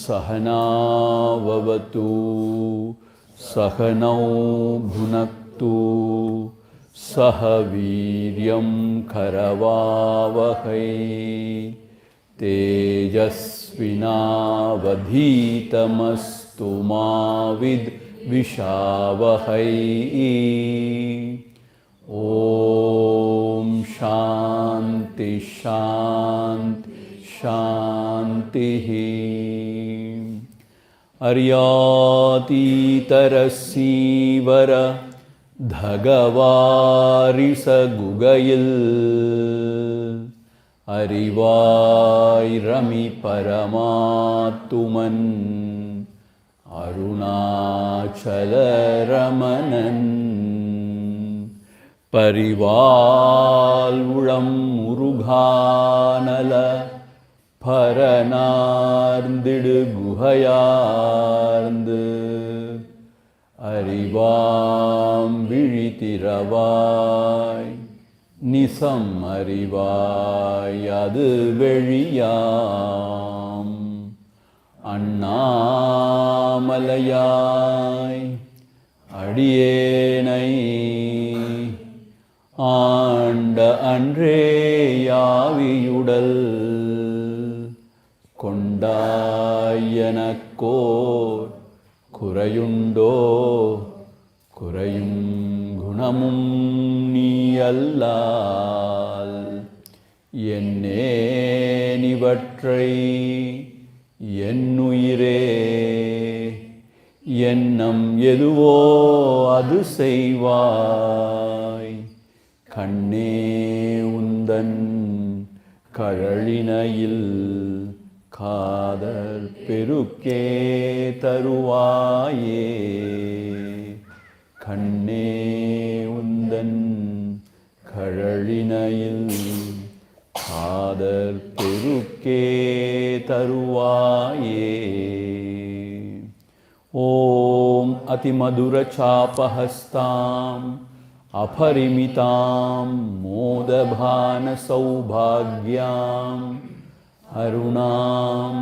Sahanavavatu Sahanau Bhunaktu Sahaviryam Karavavahai Tejasvinavadhitamastu mavid vishavahai. Om Shanti Shanti Shantihi. Aryatītarasīvara Dhagavarisa Gugayil Arivairami Paramatuman Arunachala Ramanan Parivalulam Muruganala Paranardidu Guhayarndu Arivam Viritiravai Nisam Arivai Adu Veliyam Annamalayai Adiyenai Anda Andreyaviyudal Kondayanakor Kurayundo Kurayum Gunamum Niyallal Yenne Nivatrai Yennuyire Yennam Yeduvo Adu Seivai Kanne Undan Karalinayil Kadar Perukke Taruvaye Kanne Undan Karalinayil Kadar Perukke Taruvaye. Om Atimadura Chapahastam Aparimitam Modabhana Saubhagyam Arunam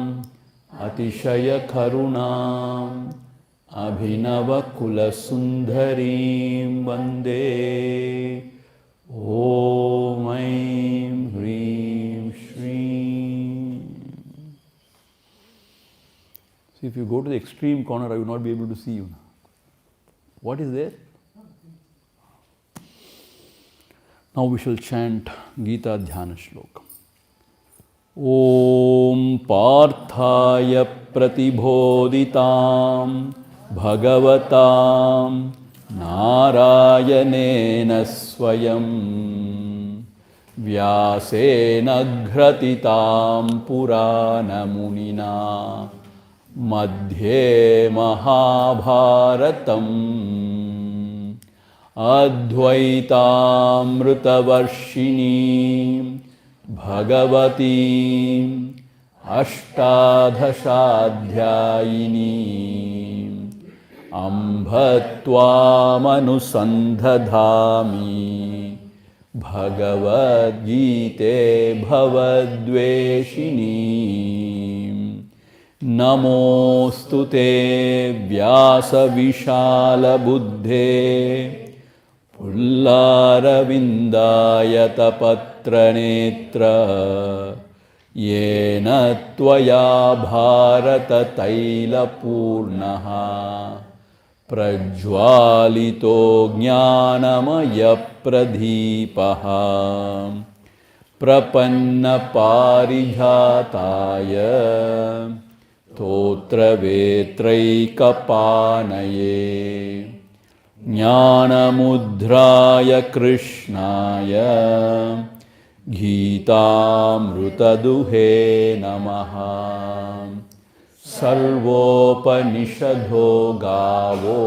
Atishaya Karunam Abhinava Kulasundarim Vande Om Aim Hrim Shrim. See, if you go to the extreme corner, I will not be able to see you. What is there? Now we shall chant Gita Dhyana Shloka. Om Parthaya Pratibhoditam Bhagavatam Narayanena Swayam Vyasena Ghratitam Purana Munina Madhye Mahabharatam Advaitaamrutavarshini Bhagavati Ashtadhashaadhyayini Ambhatvamanusandhadhami Bhagavad Gita Bhavadveshini Namostute Vyasa Vishala Buddhe Pullaravindayata Patranetra Yena Tvaya Bharata Taila Purnaha Prajwalito Jnanamaya Pradhipaha Prapanna Parijhataya Totra Vetraikapanaye Jnanamudraya Krishnaya Gītāmrutaduhe Namaha Sarvopanishadho Gavo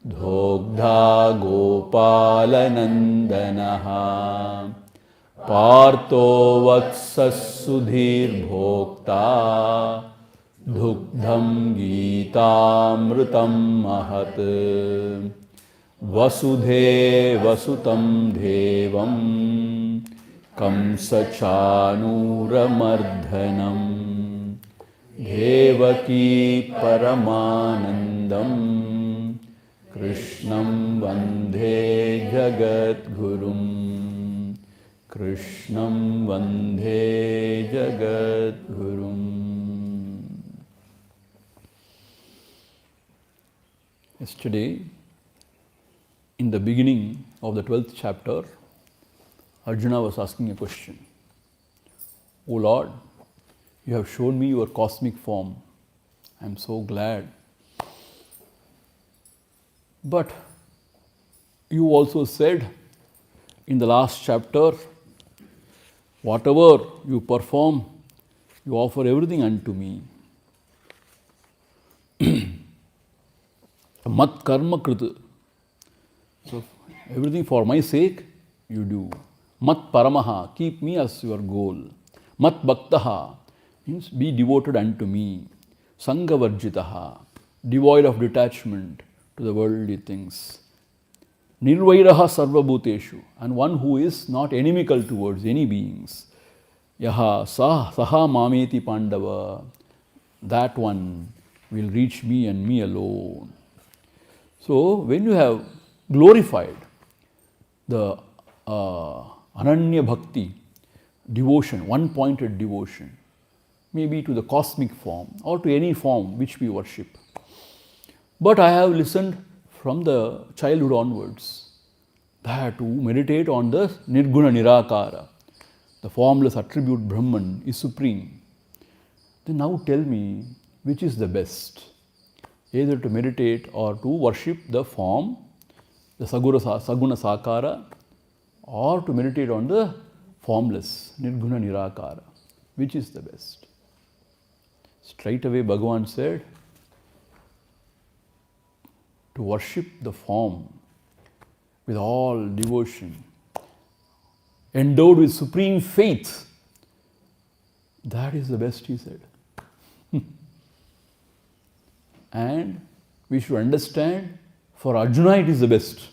Dhogdha Gopalanandanaha Partho Vatsasudhir Bhokta Dugdham Geetamrutam Mahat Vasudhe Vasutam Devam Kamsachanuramardanam Devaki Paramanandam Krishnam Vandhe Jagat Gurum Krishnam Vandhe Jagat Gurum. Yesterday, in the beginning of the 12th chapter, Arjuna was asking a question. O Lord, you have shown me your cosmic form. I am so glad. But you also said in the last chapter, whatever you perform, you offer everything unto me. Mat karma krita. So everything for my sake you do. Mat paramaha, keep me as your goal. Mat bhaktaha means be devoted unto me. Sangha varjitaha, devoid of detachment to the worldly things. Nirvairaha sarvabhuteshu, and one who is not inimical towards any beings. Yaha saha mameti pandava, that one will reach me and me alone. So, when you have glorified the Ananya Bhakti, devotion, one-pointed devotion, maybe to the cosmic form or to any form which we worship. But I have listened from the childhood onwards that to meditate on the Nirguna Nirakara, the formless attribute Brahman is supreme. Then now tell me which is the best. Either to meditate or to worship the form, the Saguna Sakara, or to meditate on the formless, Nirguna Nirakara. Which is the best? Straight away Bhagavan said, to worship the form with all devotion, endowed with supreme faith, that is the best, he said. And we should understand, for Arjuna it is the best.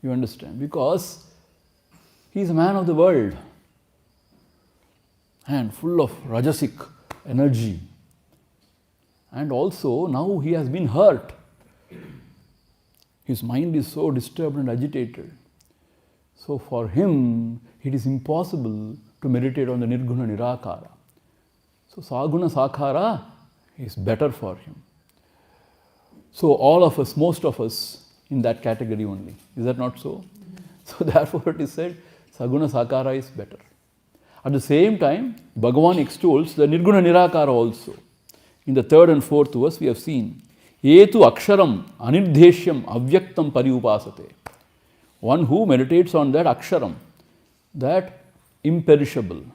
You understand? Because he is a man of the world and full of rajasic energy. And also now he has been hurt. His mind is so disturbed and agitated. So for him it is impossible to meditate on the Nirguna Nirakara. So Saguna Sakara is better for him. So all of us, most of us, in that category only. Is that not so? So therefore it is said, Saguna Sakara is better. At the same time, Bhagavan extols the Nirguna Nirakara also. In the 3rd and 4th verse we have seen, Etu Aksharam Anirdeshyam Avyaktam Pariupasate. One who meditates on that Aksharam, that imperishable,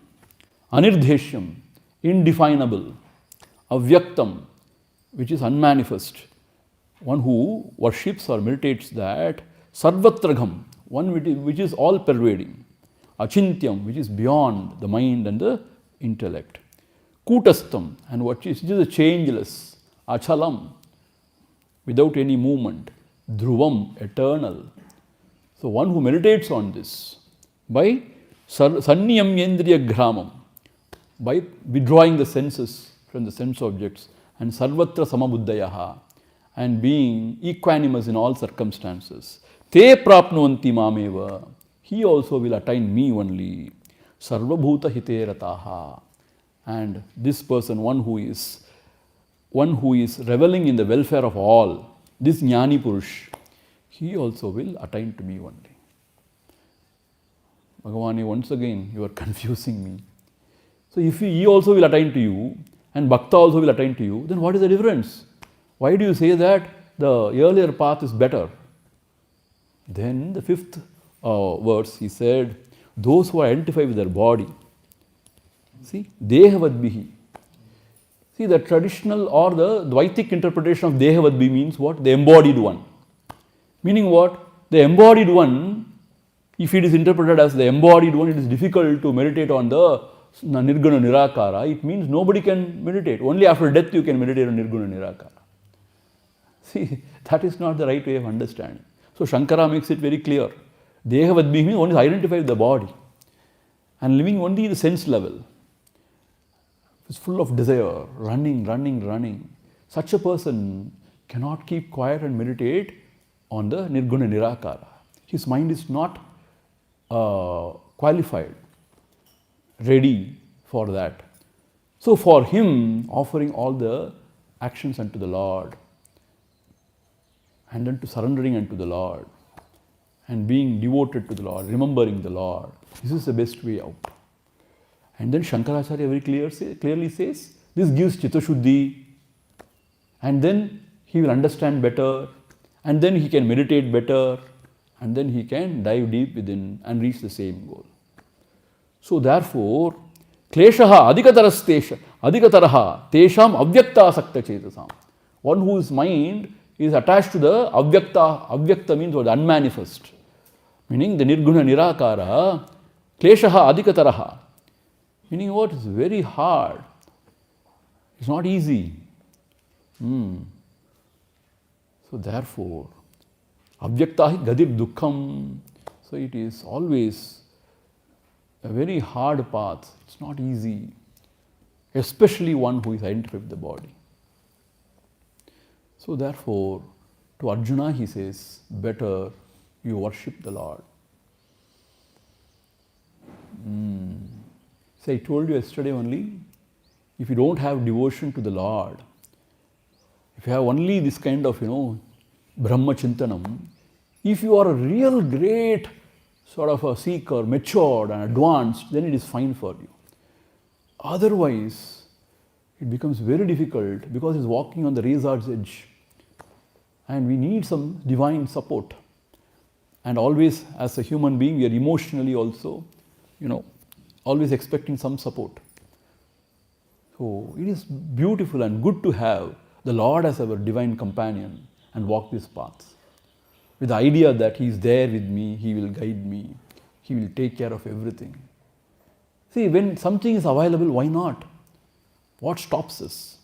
Anirdeshyam, indefinable, Avyaktam, which is unmanifest. One who worships or meditates that Sarvatragam, one which is all pervading, Achintyam, which is beyond the mind and the intellect, Kutastam, and which is a changeless, Achalam, without any movement, Dhruvam, eternal. So one who meditates on this by Sanniyam Yendriya Gramam, by withdrawing the senses from the sense objects, and Sarvatra Samabuddhayaha, and being equanimous in all circumstances. Te prapnuvanti mameva, he also will attain me only. Sarvabhuta hite rataha. And this person, one who is reveling in the welfare of all, this Jnani Purush, he also will attain to me only. Bhagavani, once again, you are confusing me. So if he also will attain to you, and Bhakta also will attain to you, then what is the difference? Why do you say that the earlier path is better? Then the 5th verse, he said, those who identify with their body, see, Dehavadbihi. See, the traditional or the Dvaitic interpretation of Dehavadbi means what? The embodied one. Meaning what? The embodied one, if it is interpreted as the embodied one, it is difficult to meditate on the Nirguna Nirakara, it means nobody can meditate. Only after death you can meditate on Nirguna Nirakara. See, that is not the right way of understanding. So Shankara makes it very clear. Dehavad being means one is identified with the body and living only the sense level. It's full of desire, running. Such a person cannot keep quiet and meditate on the Nirguna Nirakara. His mind is not qualified, ready for that. So for him, offering all the actions unto the Lord and then to surrendering unto the Lord and being devoted to the Lord, remembering the Lord, this is the best way out. And then Shankaracharya very clearly says, this gives Chitta-Shuddhi, and then he will understand better, and then he can meditate better, and then he can dive deep within and reach the same goal. So therefore, kleshaha adhikataraha tesham avyakta sakta chetasam. One whose mind is attached to the avyakta means what? The unmanifest. Meaning the nirguna nirakara, kleshaha adhikataraha. Meaning what? It's very hard. It's not easy. So therefore, avyakta hi gadir dukkham. So it is always a very hard path. It's not easy. Especially one who is identified with the body. So therefore, to Arjuna he says, better you worship the Lord. So I told you yesterday only, if you don't have devotion to the Lord, if you have only this kind of, Brahma Chintanam, if you are a real great sort of a seeker, matured and advanced, then it is fine for you. Otherwise, it becomes very difficult because it's walking on the razor's edge. And we need some divine support. And always, as a human being, we are emotionally also, always expecting some support. So it is beautiful and good to have the Lord as our divine companion and walk this path. With the idea that He is there with me, He will guide me, He will take care of everything. See, when something is available, why not? What stops us?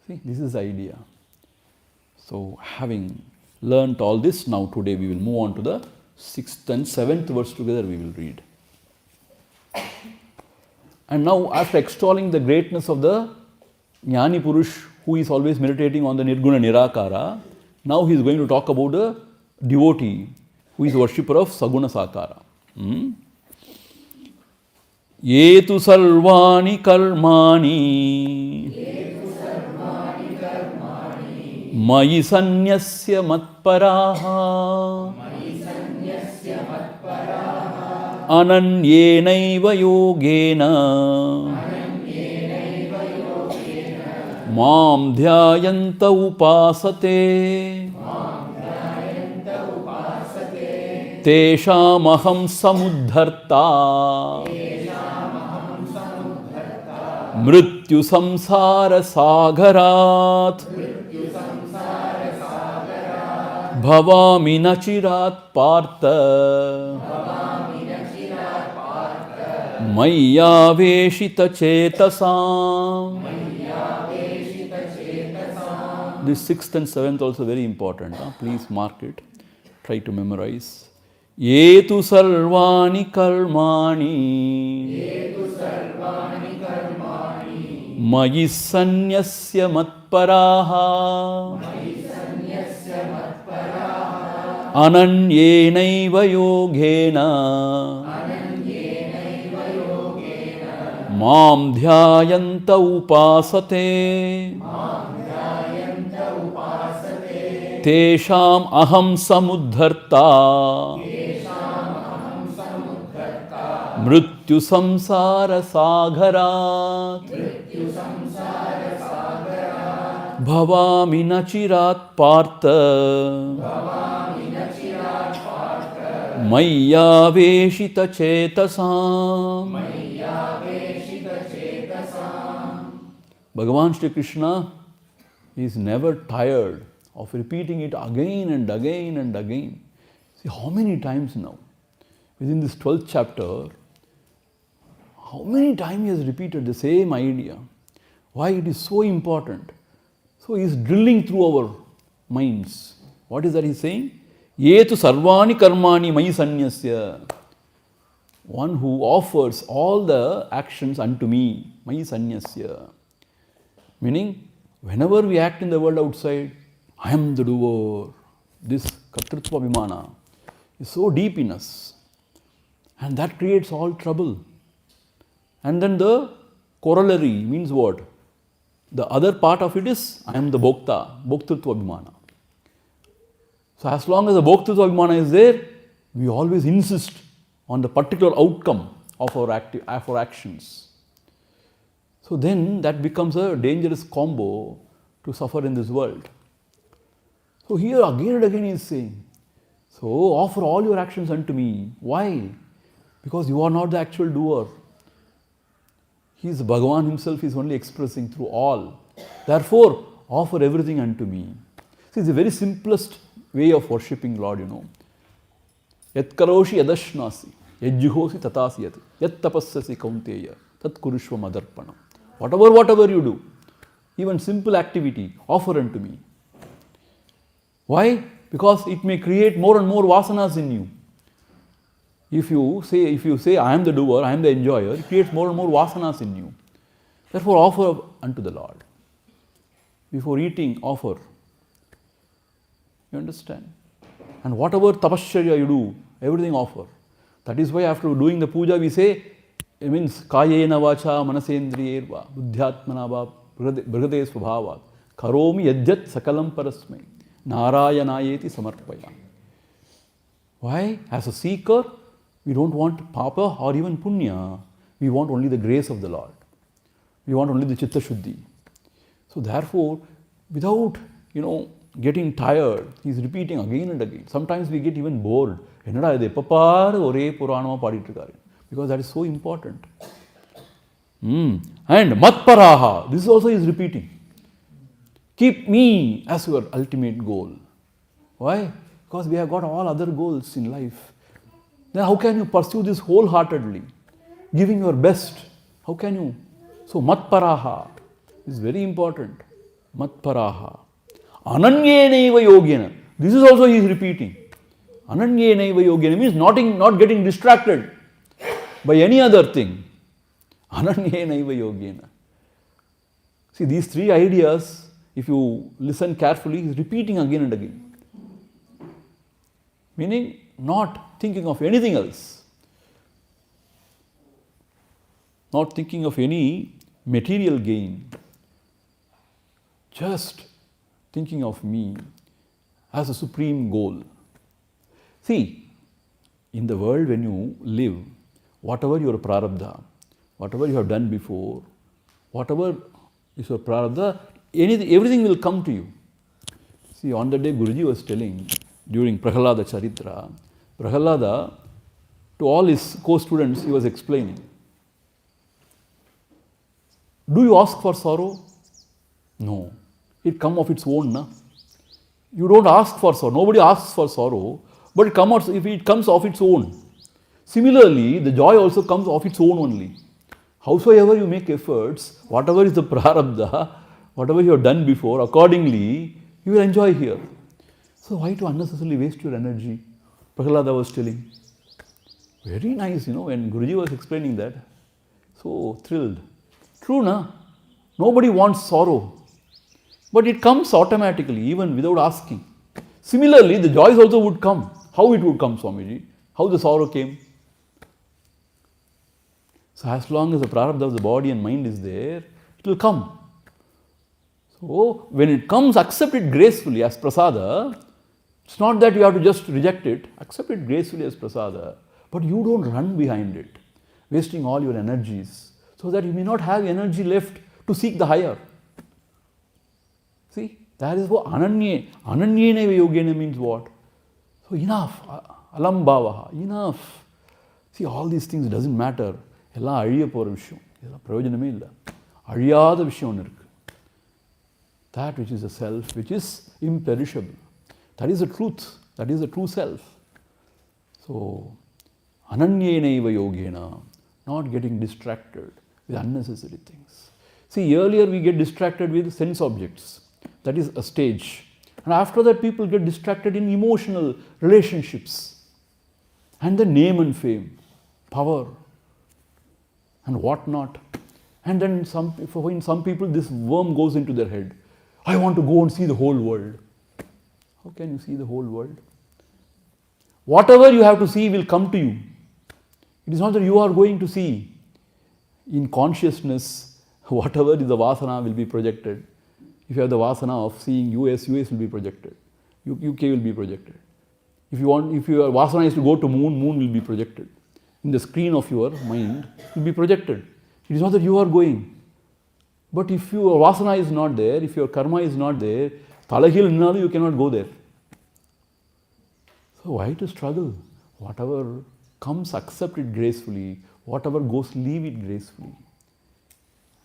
See, this is the idea. So, having learnt all this, now today we will move on to the 6th and 7th verse together we will read. And now, after extolling the greatness of the Jnani Purush, who is always meditating on the Nirguna Nirakara, now he is going to talk about a devotee who is a worshipper of Saguna Sakara. Yetu sarvani karmani mayi sanyasya matparaha ananyenaiva yogena mam dhyayanta upasate teshamaham samudharta mrityu samsara sagarat bhavami nachirat partha maya veshita chetasam. This 6th and 7th also very important. Please mark it. Try to memorize. Yetu sarvani karmani mayi sanyasya matparaha ananyenaiva yogena mam dhyayanta upasate tesham aham samudharta mrityu samsara sagarat bhavami nachirat partha maya veshita chetasam. Bhagavan Shri Krishna is never tired of repeating it again and again and again. See how many times now? Within this 12th chapter, How many times he has repeated the same idea? Why it is so important? So he is drilling through our minds. What is that he is saying? Yetu sarvani karmani mayi sanyasya. One who offers all the actions unto me, mayi sanyasya. Meaning, whenever we act in the world outside, I am the doer. This kartrutva vimana is so deep in us. And that creates all trouble. And then the corollary means what? The other part of it is, I am the bhokta, bhoktrutva vimana. So as long as the bhoktrutva vimana is there, we always insist on the particular outcome of our actions. So then that becomes a dangerous combo to suffer in this world. So here again and again he is saying, so offer all your actions unto me. Why? Because you are not the actual doer. He is Bhagavan himself, is only expressing through all. Therefore, offer everything unto me. See, it's the very simplest way of worshipping Lord, Yat karoshi yadashnasi, yat juhosi tatasiyat, yat tapassasi kaunteya, tat kurushva madarpanam. Whatever you do, even simple activity, offer unto me. Why? Because it may create more and more vasanas in you. If you say, I am the doer, I am the enjoyer, it creates more and more vasanas in you. Therefore, offer unto the Lord. Before eating, offer. You understand? And whatever tapasya you do, everything offer. That is why after doing the puja, we say, it means kayena vacha manasendriyerva buddhyatmana va brigade svabhavat karomi yajjat sakalam parasmai narayanayeti samarpaya. Why? As a seeker, we don't want papa or even punya. We want only the grace of the Lord. We want only the chitta shuddhi. So therefore, without, getting tired, he is repeating again and again. Sometimes we get even bored. Enada idu eppapar ore puranama paadittirukkaru. Because that is so important. And matparaha, this also is repeating. Keep me as your ultimate goal. Why? Because we have got all other goals in life. Then how can you pursue this wholeheartedly? Giving your best. How can you? So matparaha is very important. Matparaha. Ananyenaiva yogena. This is also he is repeating. Ananyenaiva yogena means not getting distracted by any other thing. Ananyenaiva yogena. See, these three ideas, if you listen carefully, he is repeating again and again. Meaning, not thinking of anything else. Not thinking of any material gain. Just thinking of me as a supreme goal. See, in the world when you live, whatever your prarabdha, whatever you have done before, whatever is your prarabdha, everything will come to you. See, on the day Guruji was telling, during Prahalada Charitra, Prahalada, to all his co-students, he was explaining. Do you ask for sorrow? No. It comes of its own. Na? You don't ask for sorrow. Nobody asks for sorrow, but it comes of its own. Similarly, the joy also comes of its own only. Howsoever you make efforts, whatever is the prarabdha, whatever you have done before, accordingly, you will enjoy here. So why to unnecessarily waste your energy? Prahalada was telling. Very nice, when Guruji was explaining that. So thrilled. True, na? Nobody wants sorrow. But it comes automatically, even without asking. Similarly, the joys also would come. How it would come, Swamiji? How the sorrow came? So as long as the prarabdha of the body and mind is there, it will come. So when it comes, accept it gracefully as prasada. It's not that you have to just reject it. Accept it gracefully as prasada. But you don't run behind it, wasting all your energies, so that you may not have energy left to seek the higher. See, that is what ananyenaiva yogena means what? So enough, alambhavaha, enough. See, all these things doesn't matter. எல்லாம் அழிய போகிற விஷயம், இதெல்லாம் பிரயோஜனமே இல்லை. அழியாத விஷயம் ஒன்று இருக்குது. That which is a self, which is imperishable. That is the truth. That is the true self. So, ananyenaiva yogena, not getting distracted with unnecessary things. See, earlier we get distracted with sense objects. That is a stage. And after that, people get distracted in emotional relationships. And then name and fame, power, and whatnot. And then in some people, this worm goes into their head. I want to go and see the whole world. How can you see the whole world? Whatever you have to see will come to you. It is not that you are going to see. In consciousness, whatever is the vasana will be projected. If you have the vasana of seeing US will be projected. UK will be projected. If your vasana is to go to moon will be projected. In the screen of your mind, it will be projected. It is not that you are going. But if your vasana is not there, if your karma is not there, talahil ninnalu you cannot go there. So why to struggle? Whatever comes, accept it gracefully. Whatever goes, leave it gracefully.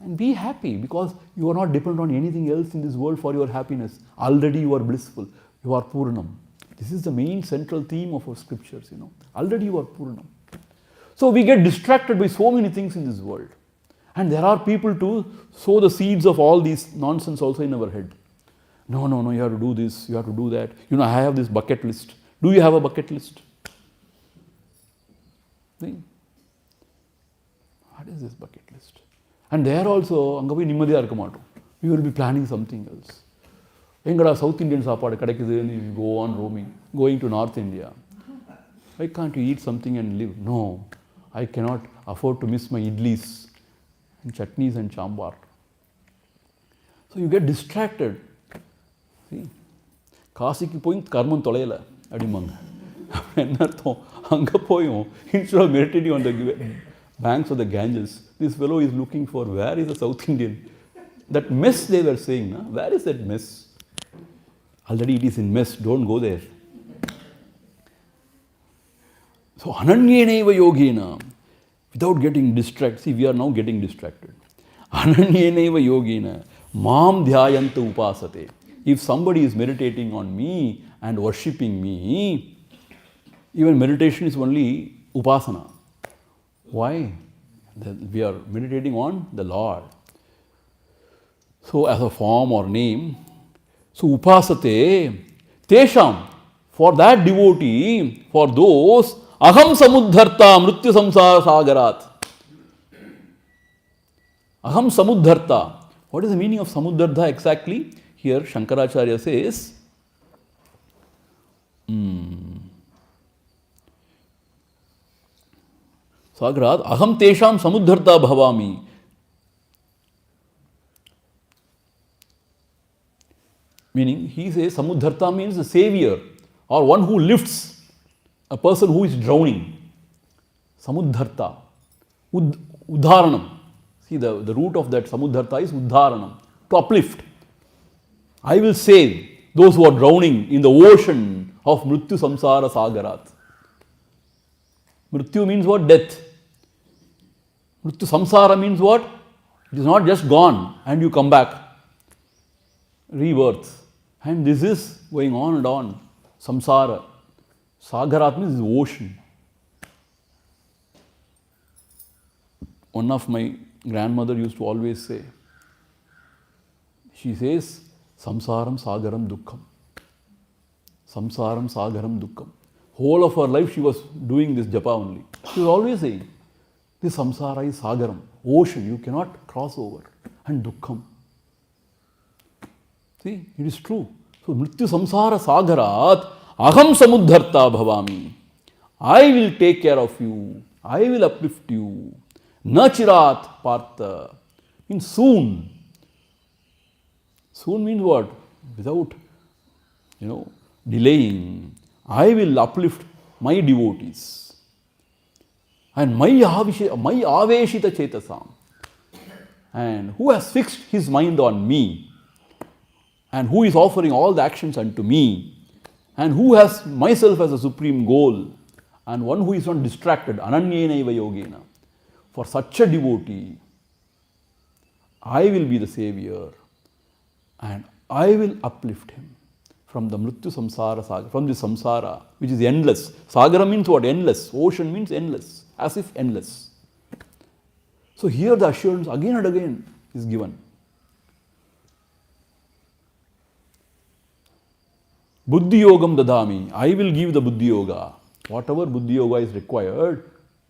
And be happy, because you are not dependent on anything else in this world for your happiness. Already you are blissful. You are Purnam. This is the main central theme of our scriptures, Already you are Purnam. So we get distracted by so many things in this world. And there are people to sow the seeds of all these nonsense also in our head. No, you have to do this, you have to do that. I have this bucket list. Do you have a bucket list? See? What is this bucket list? And there also, we will be planning something else. Engada South Indian sapadu kadakudhu, and you go on roaming, going to North India. Why can't you eat something and live? No, I cannot afford to miss my idlis and chutneys and chambar. So you get distracted. See, Kasiki point karman tolayala adimanga. Instead of meditating on the banks of the Ganges, this fellow is looking for where is the South Indian. That mess they were saying, where is that mess? Already it is in mess, don't go there. So, ananyeneva yogena, without getting distracted, see, we are now getting distracted. Ananyeneva yogena, mam dhyayanta upasate. If somebody is meditating on me and worshipping me, even meditation is only upasana. Why? We are meditating on the Lord. So, as a form or name, so upasate, tesham, for that devotee, for those, aham samudharta mrityu samsara sagarat. Aham samudharta. What is the meaning of samudharta exactly? Here Shankaracharya says, Sagarat, aham tesham samudharta bhavami. Meaning, he says samudharta means the savior or one who lifts a person who is drowning. Samudharta. Udharanam. See, the root of that samudharta is udharanam, to uplift. I will save those who are drowning in the ocean of mrityu samsara sagarat. Mrityu means what? Death. Mrityu samsara means what? It is not just gone and you come back. Rebirth. And this is going on and on. Samsara. Sagarat means the ocean. One of my grandmother used to always say, she says, samsaram sagaram dukkham. Samsaram sagaram dukkham. Whole of her life she was doing this japa only. She was always saying, this samsara is sagaram, ocean, you cannot cross over. And dukkham. See, it is true. So, mrityu samsara sagarat, aham samudharta bhavami. I will take care of you. I will uplift you. Nachirat partha. Means soon. Soon means what? Without, delaying. I will uplift my devotees. And my aveshita chetasam. And who has fixed his mind on me. And who is offering all the actions unto me. And who has myself as a supreme goal. And one who is not distracted. Ananyenaiva yogena. For such a devotee, I will be the savior. And I will uplift him from the mrityu samsara saga, from the samsara, which is endless. Sagara means what? Endless. Ocean means endless. As if endless. So here the assurance again and again is given. Buddhi yogam dadami. I will give the buddhi yoga. Whatever buddhi yoga is required,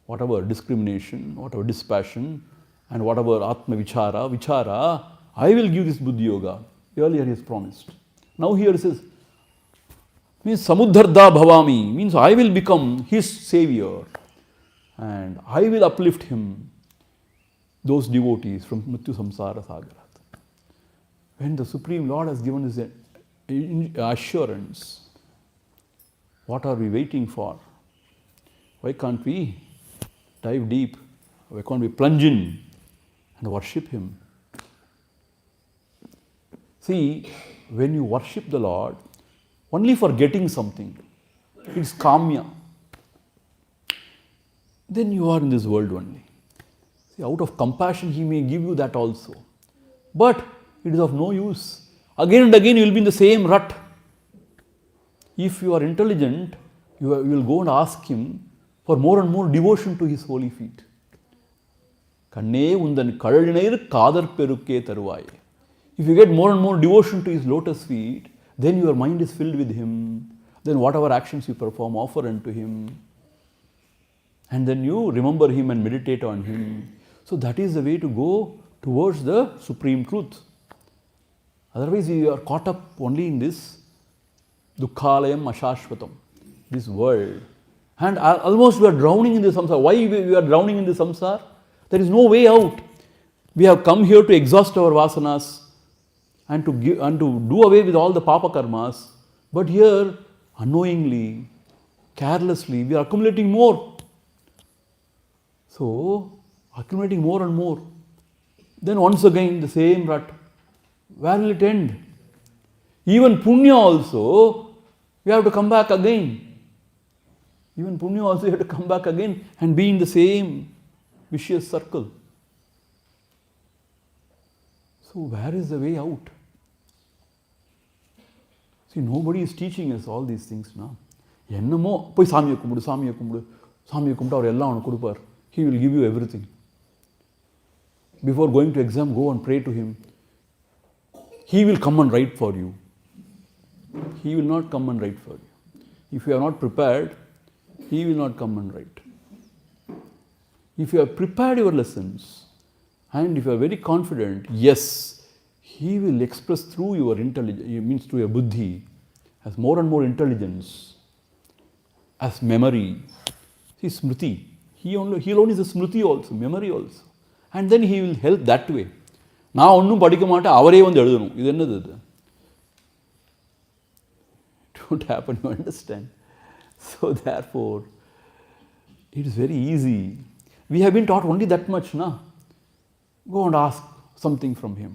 whatever discrimination, whatever dispassion, and whatever atma vichara, I will give this buddhi yoga. Earlier he has promised. Now here he says, means samuddharda bhavami, means I will become his savior and I will uplift him, those devotees from Mrityu Samsara Sagarat. When the Supreme Lord has given this assurance, what are we waiting for? Why can't we dive deep? Why can't we plunge in and worship him? See, when you worship the Lord, only for getting something, it's kamya, then you are in this world only. See, out of compassion, he may give you that also. But it is of no use. Again and again, you will be in the same rut. If you are intelligent, you will go and ask him for more and more devotion to his holy feet. Kanne undan kazhalinair kadar perukke taruvaye. If you get more and more devotion to his lotus feet, then your mind is filled with him. Then whatever actions you perform, offer unto him. And then you remember him and meditate on him. So that is the way to go towards the supreme truth. Otherwise you are caught up only in this dukkhalayam ashashvatam, this world. And almost we are drowning in the samsara. Why we are drowning in the samsara? There is no way out. We have come here to exhaust our vasanas and to do away with all the papa karmas. But here, unknowingly, carelessly, we are accumulating more. So, accumulating more and more. Then once again, the same rut. Where will it end? Even punya also, we have to come back again. Even punya also, you have to come back again and be in the same vicious circle. So, where is the way out? See, nobody is teaching us all these things now. என்னமோ போய் சாமியை கும்பிட்டு அவர் எல்லாம் அவனுக்கு கொடுப்பார். He will give you everything. Before going to exam, go and pray to him. He will come and write for you. He will not come and write for you. If you are not prepared, he will not come and write. If you have prepared your lessons and if you are very confident, yes, he will express through your intelligence, it means through your buddhi, as more and more intelligence, as memory. See, smriti. He'll only the smriti also, memory also. And then he will help that way. நான் ஒன்றும் படிக்க மாட்டேன், அவரே வந்து எழுதணும். இது என்னது இது? It won't happen, you understand? So therefore, it is very easy. We have been taught only that much, na? Go and ask something from him.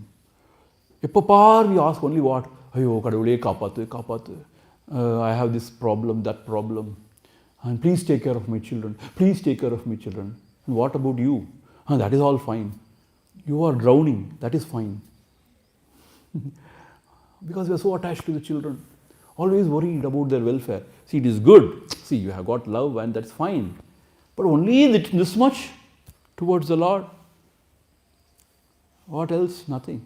எப்போ we ask only what? ஐயோ கடவுளே காப்பாத்து. I have this problem, that problem. And please take care of my children. Please take care of my children. And what about you? That is all fine. You are drowning. That is fine. Because we are so attached to the children. Always worried about their welfare. See, it is good. See, you have got love and that's fine. But only this much towards the Lord. What else? Nothing.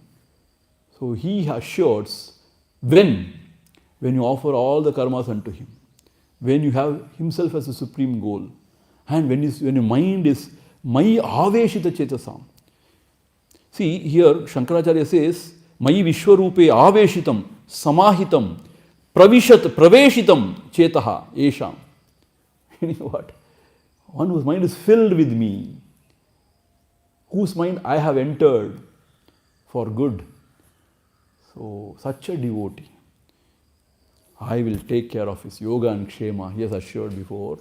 So he assures when you offer all the karmas unto him, when you have himself as a supreme goal, and when your mind is Mai Aveshita Chetasam. See, here Shankaracharya says, Mai Vishwarupe Aveshitam Samahitam Praveshitam Chetaha Esham. Meaning what? One whose mind is filled with me, whose mind I have entered for good. So, such a devotee, I will take care of his yoga and kshema, he has assured before.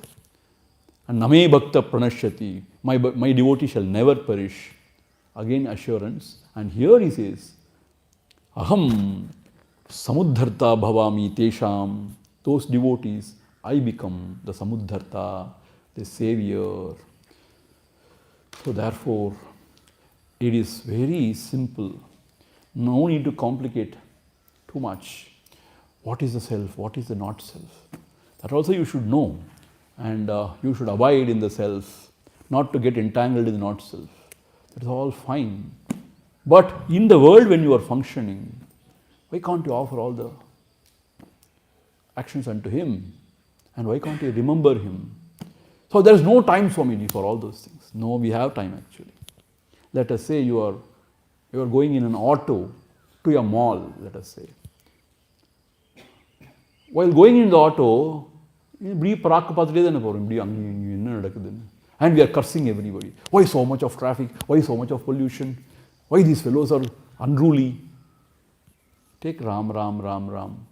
And Name Bhakta Pranashyati, my devotee shall never perish. Again assurance. And here he says, Aham Samuddharta Bhavami Tesham, those devotees, I become the Samuddharta, the savior. So therefore, it is very simple. No need to complicate too much. What is the self? What is the not self? That also you should know. And you should abide in the self, not to get entangled in the not self. It's all fine. But in the world when you are functioning, why can't you offer all the actions unto Him? And why can't you remember Him? So there is no time, Swamiji, for all those things. No, we have time actually. Let us say you are going in an auto to a mall, let us say. While going in the auto, and we are cursing everybody. Why so much of traffic? Why so much of pollution? Why these fellows are unruly? Take Ram, Ram, Ram, Ram.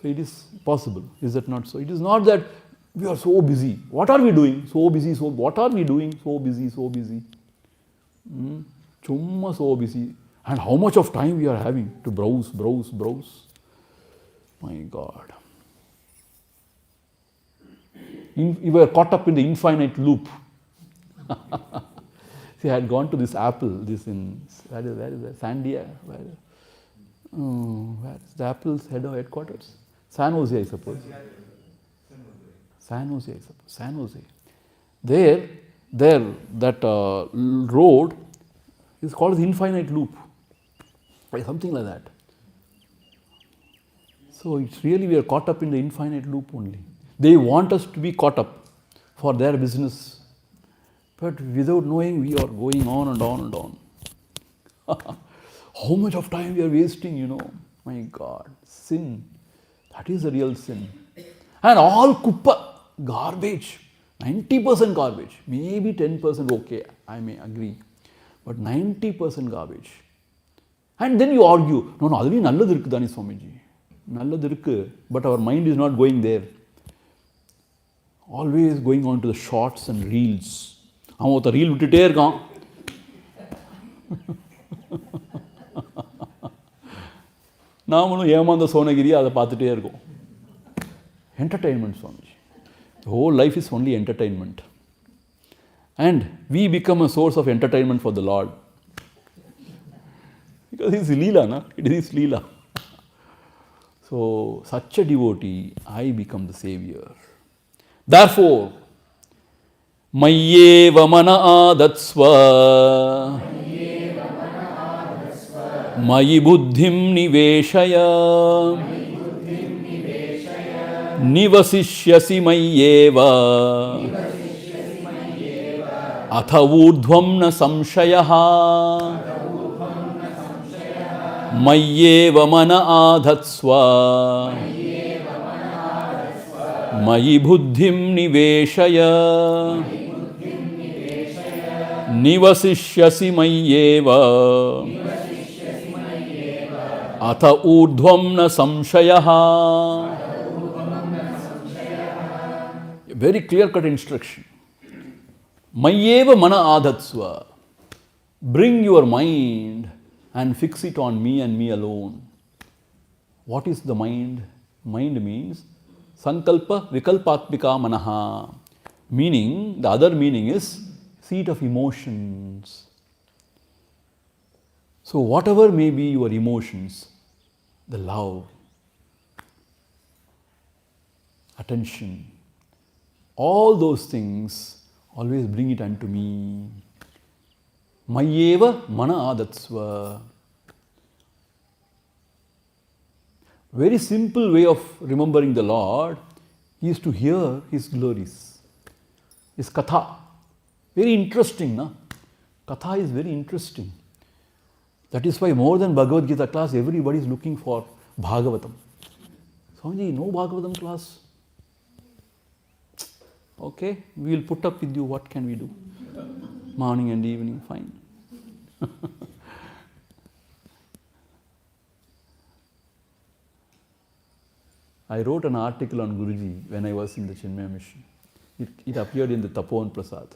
So it is possible. Is that not so? It is not that we are so busy. What are we doing? So busy. So what are we doing? So busy, so busy. Chumma so busy. And how much of time we are having to browse, browse, browse. My God. We were caught up in the infinite loop. See, I had gone to this Apple, where is that? Sandia? Where is the Apple's headquarters? San Jose, I suppose. San Jose, I suppose. San Jose. There, that road is called the infinite loop. Something like that. So it's really we are caught up in the infinite loop only. They want us to be caught up for their business. But without knowing, we are going on and on and on. How much of time we are wasting, My God, sin. That is the real sin. And all kuppa, garbage. 90% garbage. Maybe 10% okay, I may agree. But 90% garbage. And then you argue, no, adhuli nalladhu irukku dani Swamiji. Nalladhu irukku, but our mind is not going there. Always going on to the shorts and reels. அவன் ஒருத்தர் reel விட்டுட்டே இருக்கான். நாமளும் ஏமாந்த சோனகிரி அதை பார்த்துட்டே இருக்கோம். Entertainment, Swamiji. The whole life is only entertainment. And we become a source of entertainment for the Lord. Because it's Leela, na? It is Leela. So, such a devotee, I become the savior. Therefore, Mayyeva mana adatsva Mayi buddhim niveshaya Nivasishyasi mayyeva Atha urdhvam na samshayaha Mayyeva mana adatsva Mayi buddhim niveshaya Nivasishyasi mayyeva Atha urdhvam na samshayaha. Very clear-cut instruction. Mayyeva mana adhatsva. Bring your mind and fix it on me and me alone. What is the mind? Mind means Sankalpa Vikalpatmika Manaha. Meaning, the other meaning is seat of emotions. So, whatever may be your emotions, the love, attention, all those things, always bring it unto me. Mayyeva mana adatsva. Very simple way of remembering the Lord is to hear His glories. His katha. Very interesting, na? Katha is very interesting. That is why more than Bhagavad Gita class, everybody is looking for Bhagavatam. Swamiji, no Bhagavatam class. Okay, we will put up with you. What can we do? Morning and evening, fine. I wrote an article on Guruji when I was in the Chinmaya mission. It appeared in the Tapovan Prasad.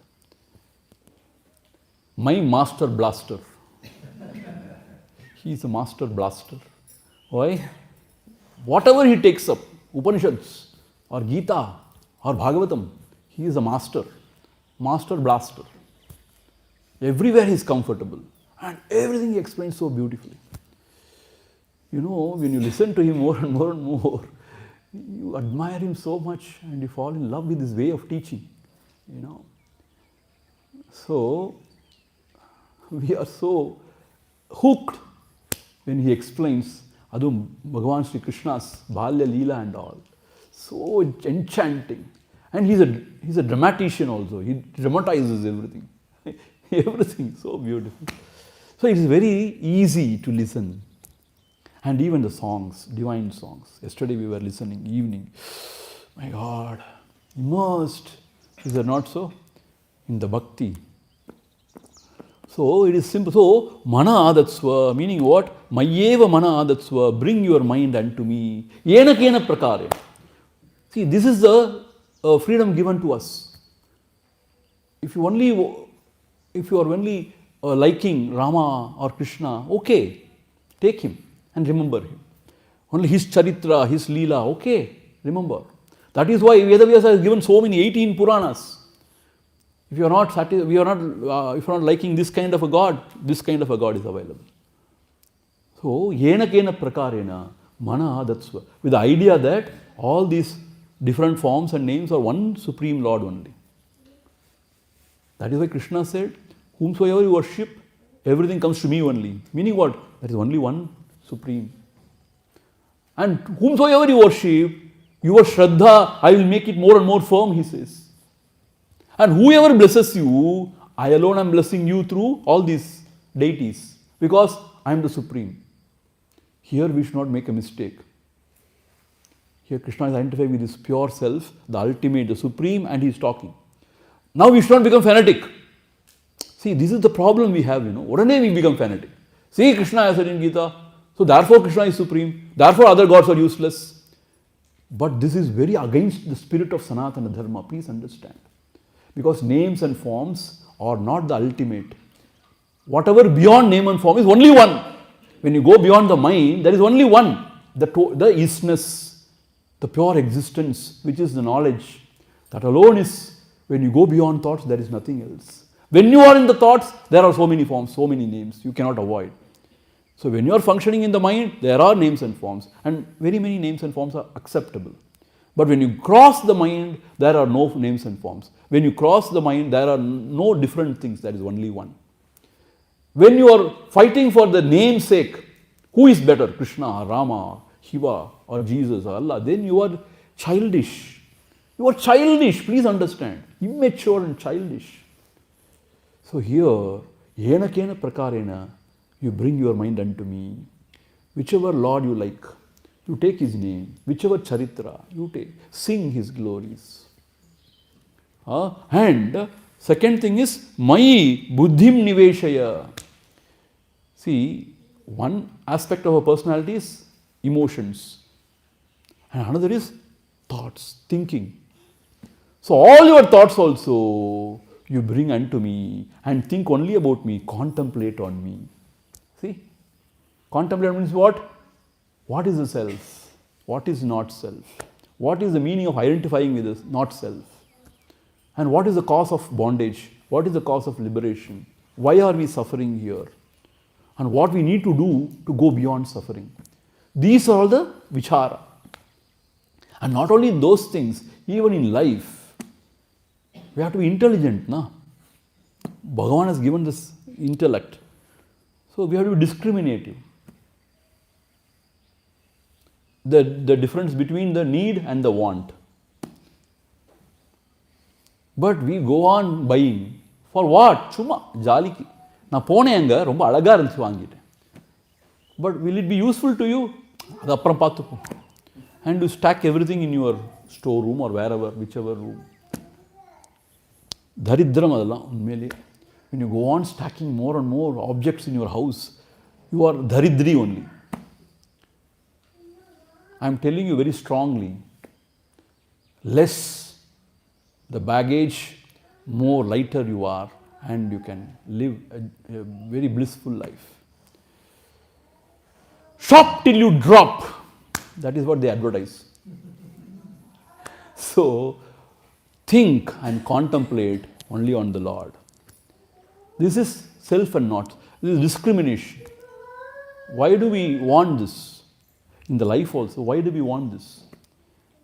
My master blaster. He is a master blaster. Why? Whatever he takes up, Upanishads or Gita or Bhagavatam, he is a master. Master blaster. Everywhere he is comfortable. And everything he explains so beautifully. When you listen to him more and more and more, you admire him so much and you fall in love with his way of teaching. So, we are so hooked when he explains Adum Bhagavan Sri Krishna's Balya Leela and all. So enchanting. And he's a dramatician also. He dramatizes everything. Everything so beautiful. So it is very easy to listen. And even the songs, divine songs. Yesterday we were listening, evening. My God, immersed. Is there not so? In the bhakti. So it is simple. So, mana adatsva, meaning what? Mayeva mana adatsva, bring your mind unto me. Yena kena prakare. See, this is the freedom given to us. If you are only liking Rama or Krishna, okay, take him and remember him. Only his charitra, his leela, okay, remember. That is why Vedavyasa has given so many 18 Puranas. If you are not if you are not liking this kind of a God, this kind of a God is available. So, yena kena prakarena, mana adatsva, with the idea that all these different forms and names are one Supreme Lord only. That is why Krishna said, whomsoever you worship, everything comes to me only. Meaning what? There is only one Supreme. And whomsoever you worship, your Shraddha, I will make it more and more firm, he says. And whoever blesses you, I alone am blessing you through all these deities, because I am the Supreme. Here we should not make a mistake. Here Krishna is identifying with his pure self, the ultimate, the Supreme, and he is talking. Now we should not become fanatic. See, this is the problem we have, What a name we become fanatic. See, Krishna has said in Gita, so therefore Krishna is Supreme, therefore other gods are useless. But this is very against the spirit of Sanatana Dharma, please understand. Because names and forms are not the ultimate. Whatever beyond name and form is only one. When you go beyond the mind, there is only one. The isness, the pure existence, which is the knowledge. That alone is, when you go beyond thoughts, there is nothing else. When you are in the thoughts, there are so many forms, so many names, you cannot avoid. So when you are functioning in the mind, there are names and forms, and very many names and forms are acceptable. But when you cross the mind, there are no names and forms. When you cross the mind, there are no different things, there is only one. When you are fighting for the namesake, who is better, Krishna, Rama, Shiva, or Jesus, or Allah, then you are childish. You are childish, please understand. Immature and childish. So here, yena kena prakarena, you bring your mind unto me. Whichever Lord you like, you take his name. Whichever charitra, you take. Sing his glories. And second thing is, Mai buddhim niveshaya. See, one aspect of a personality is emotions. And another is thoughts, thinking. So all your thoughts also, you bring unto me and think only about me, contemplate on me. See, contemplate means what? What is the self? What is not self? What is the meaning of identifying with this not self? And what is the cause of bondage? What is the cause of liberation? Why are we suffering here? And what we need to do to go beyond suffering. These are all the vichara. And not only those things, even in life, we have to be intelligent. Bhagavan has given this intellect. So we have to be discriminative. The difference between the need and the want. But we go on buying. For what? Chuma, jaliki. Na pone anga romba alaga irundhuchu vaangiten. But will it be useful to you? Adu appuram paathukom. And you stack everything in your storeroom or wherever, whichever room. Daridram adala unmele. When you go on stacking more and more objects in your house, you are daridri only. I am telling you very strongly, less the baggage, more lighter you are, and you can live a very blissful life. Shop till you drop. That is what they advertise. So, think and contemplate only on the Lord. This is self and not. This is discrimination. Why do we want this? In the life also, why do we want this?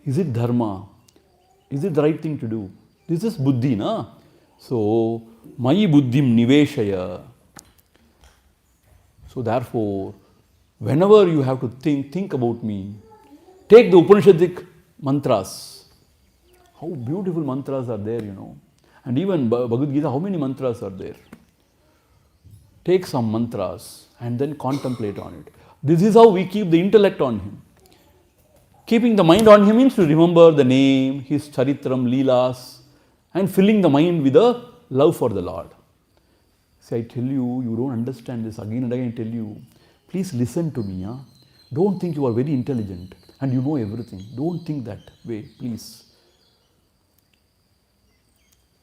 Is it dharma? Is it the right thing to do? This is buddhi, na? So, mai buddhim niveshaya. So therefore, whenever you have to think about me. Take the Upanishadic mantras. How beautiful mantras are there, And even Bhagavad Gita, how many mantras are there? Take some mantras and then contemplate on it. This is how we keep the intellect on him. Keeping the mind on him means to remember the name, his charitram, leelas, and filling the mind with a love for the Lord. See, I tell you, you don't understand this. Again and again I tell you, please listen to me. Don't think you are very intelligent and you know everything. Don't think that way, please.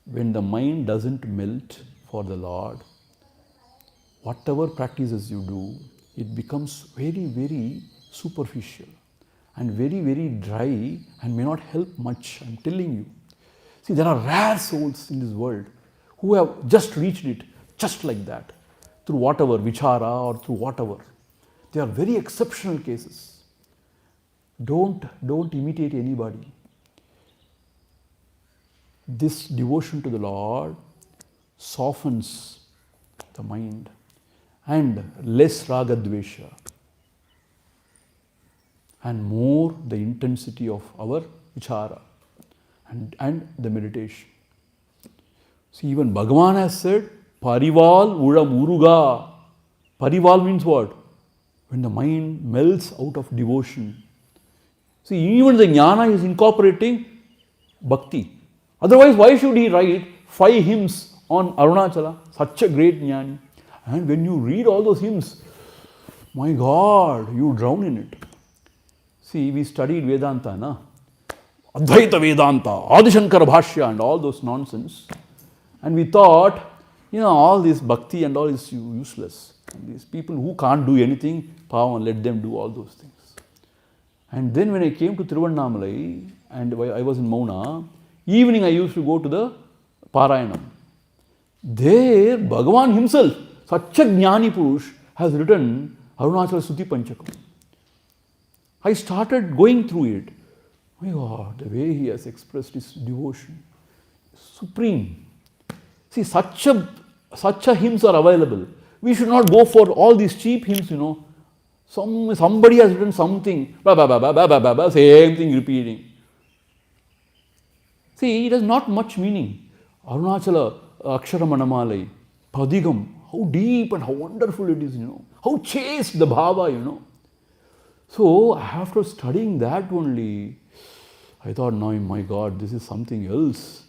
When the mind doesn't melt for the Lord, whatever practices you do, it becomes very, very superficial and very, very dry and may not help much, I'm telling you. See, there are rare souls in this world who have just reached it just like that, through whatever, vichara or through whatever. They are very exceptional cases. Don't imitate anybody. This devotion to the Lord softens the mind and less raga dvesha and more the intensity of our vichara and the meditation. See, even Bhagavan has said, Parival Uram Uruga. Parival means what? When the mind melts out of devotion. See, even the jnana is incorporating bhakti. Otherwise, why should he write 5 hymns on Arunachala? Such a great jnani. And when you read all those hymns, my God, you drown in it. See, we studied Vedanta, na? Advaita Vedanta, Adi Shankara Bhashya and all those nonsense. And we thought, all this bhakti and all is useless. And these people who can't do anything, pavan, let them do all those things. And then when I came to Tiruvannamalai and I was in Mauna, evening I used to go to the Parayanam. There, Bhagavan himself, such a Jnani Purush, has written Arunachala Stuti Panchakam. I started going through it. My God, the way he has expressed his devotion, supreme. See, such a hymns are available. We should not go for all these cheap hymns, Somebody has written something, same thing repeating. See, it has not much meaning. Arunachala, Akshara Manamalai, Padigam, how deep and how wonderful it is, How chaste the bhava, So, after studying that only, I thought, no, my God, this is something else.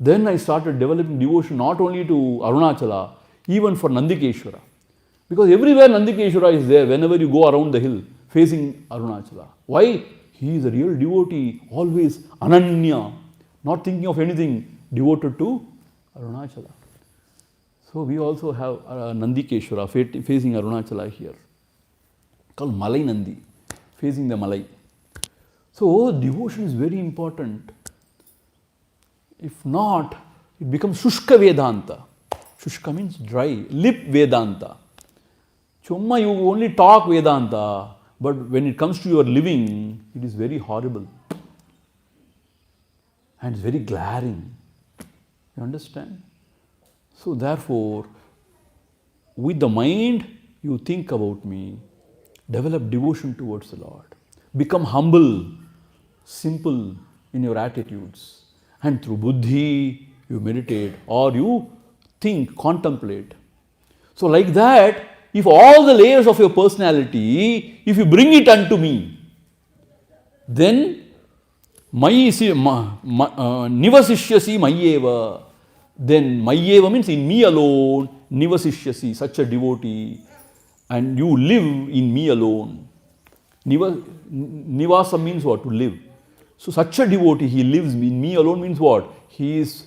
Then I started developing devotion not only to Arunachala, even for Nandikeshwara. Because everywhere Nandikeshwara is there, whenever you go around the hill, facing Arunachala. Why? He is a real devotee, always ananya, not thinking of anything, devoted to Arunachala. So we also have Nandikeshwara facing Arunachala here, called Malai Nandi, facing the Malai. So devotion is very important. If not, it becomes Shushka Vedanta. Shushka means dry, lip Vedanta. Chumma, you only talk Vedanta, but when it comes to your living, it is very horrible. And it's very glaring. You understand? So therefore, with the mind, you think about me, develop devotion towards the Lord. Become humble, simple in your attitudes. And through buddhi, you meditate or you think, contemplate. So like that, if all the layers of your personality, if you bring it unto me, then nivasishyasi mayeva. Then mayeva means in me alone, nivasishyasi, such a devotee, and you live in me alone. Nivasa means what? To live. So such a devotee, he lives in me alone means what? He is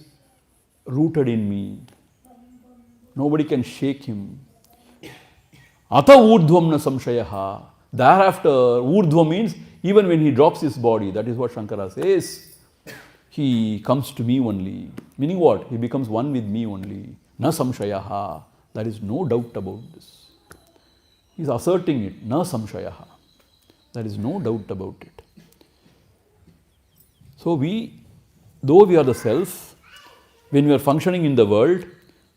rooted in me. Nobody can shake him. Ata urdhvam na samshayaha. Thereafter, urdhva means even when he drops his body, that is what Shankara says, he comes to me only. Meaning what? He becomes one with me only. Na samshayaha. There is no doubt about this. He is asserting it. Na samshayaha. There is no doubt about it. So though we are the self, when we are functioning in the world,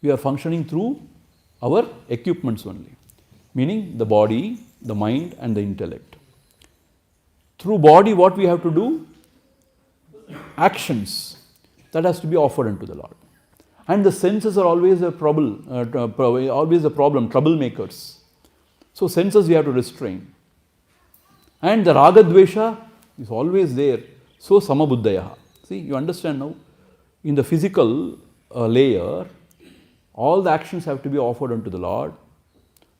we are functioning through our equipments only, meaning the body, the mind and the intellect. Through body, what we have to do? Actions. That has to be offered unto the Lord. And the senses are always a trouble, troublemakers. So senses we have to restrain. And the raga dvesha is always there. So samabuddhaya. See, you understand now? In the physical layer, all the actions have to be offered unto the Lord.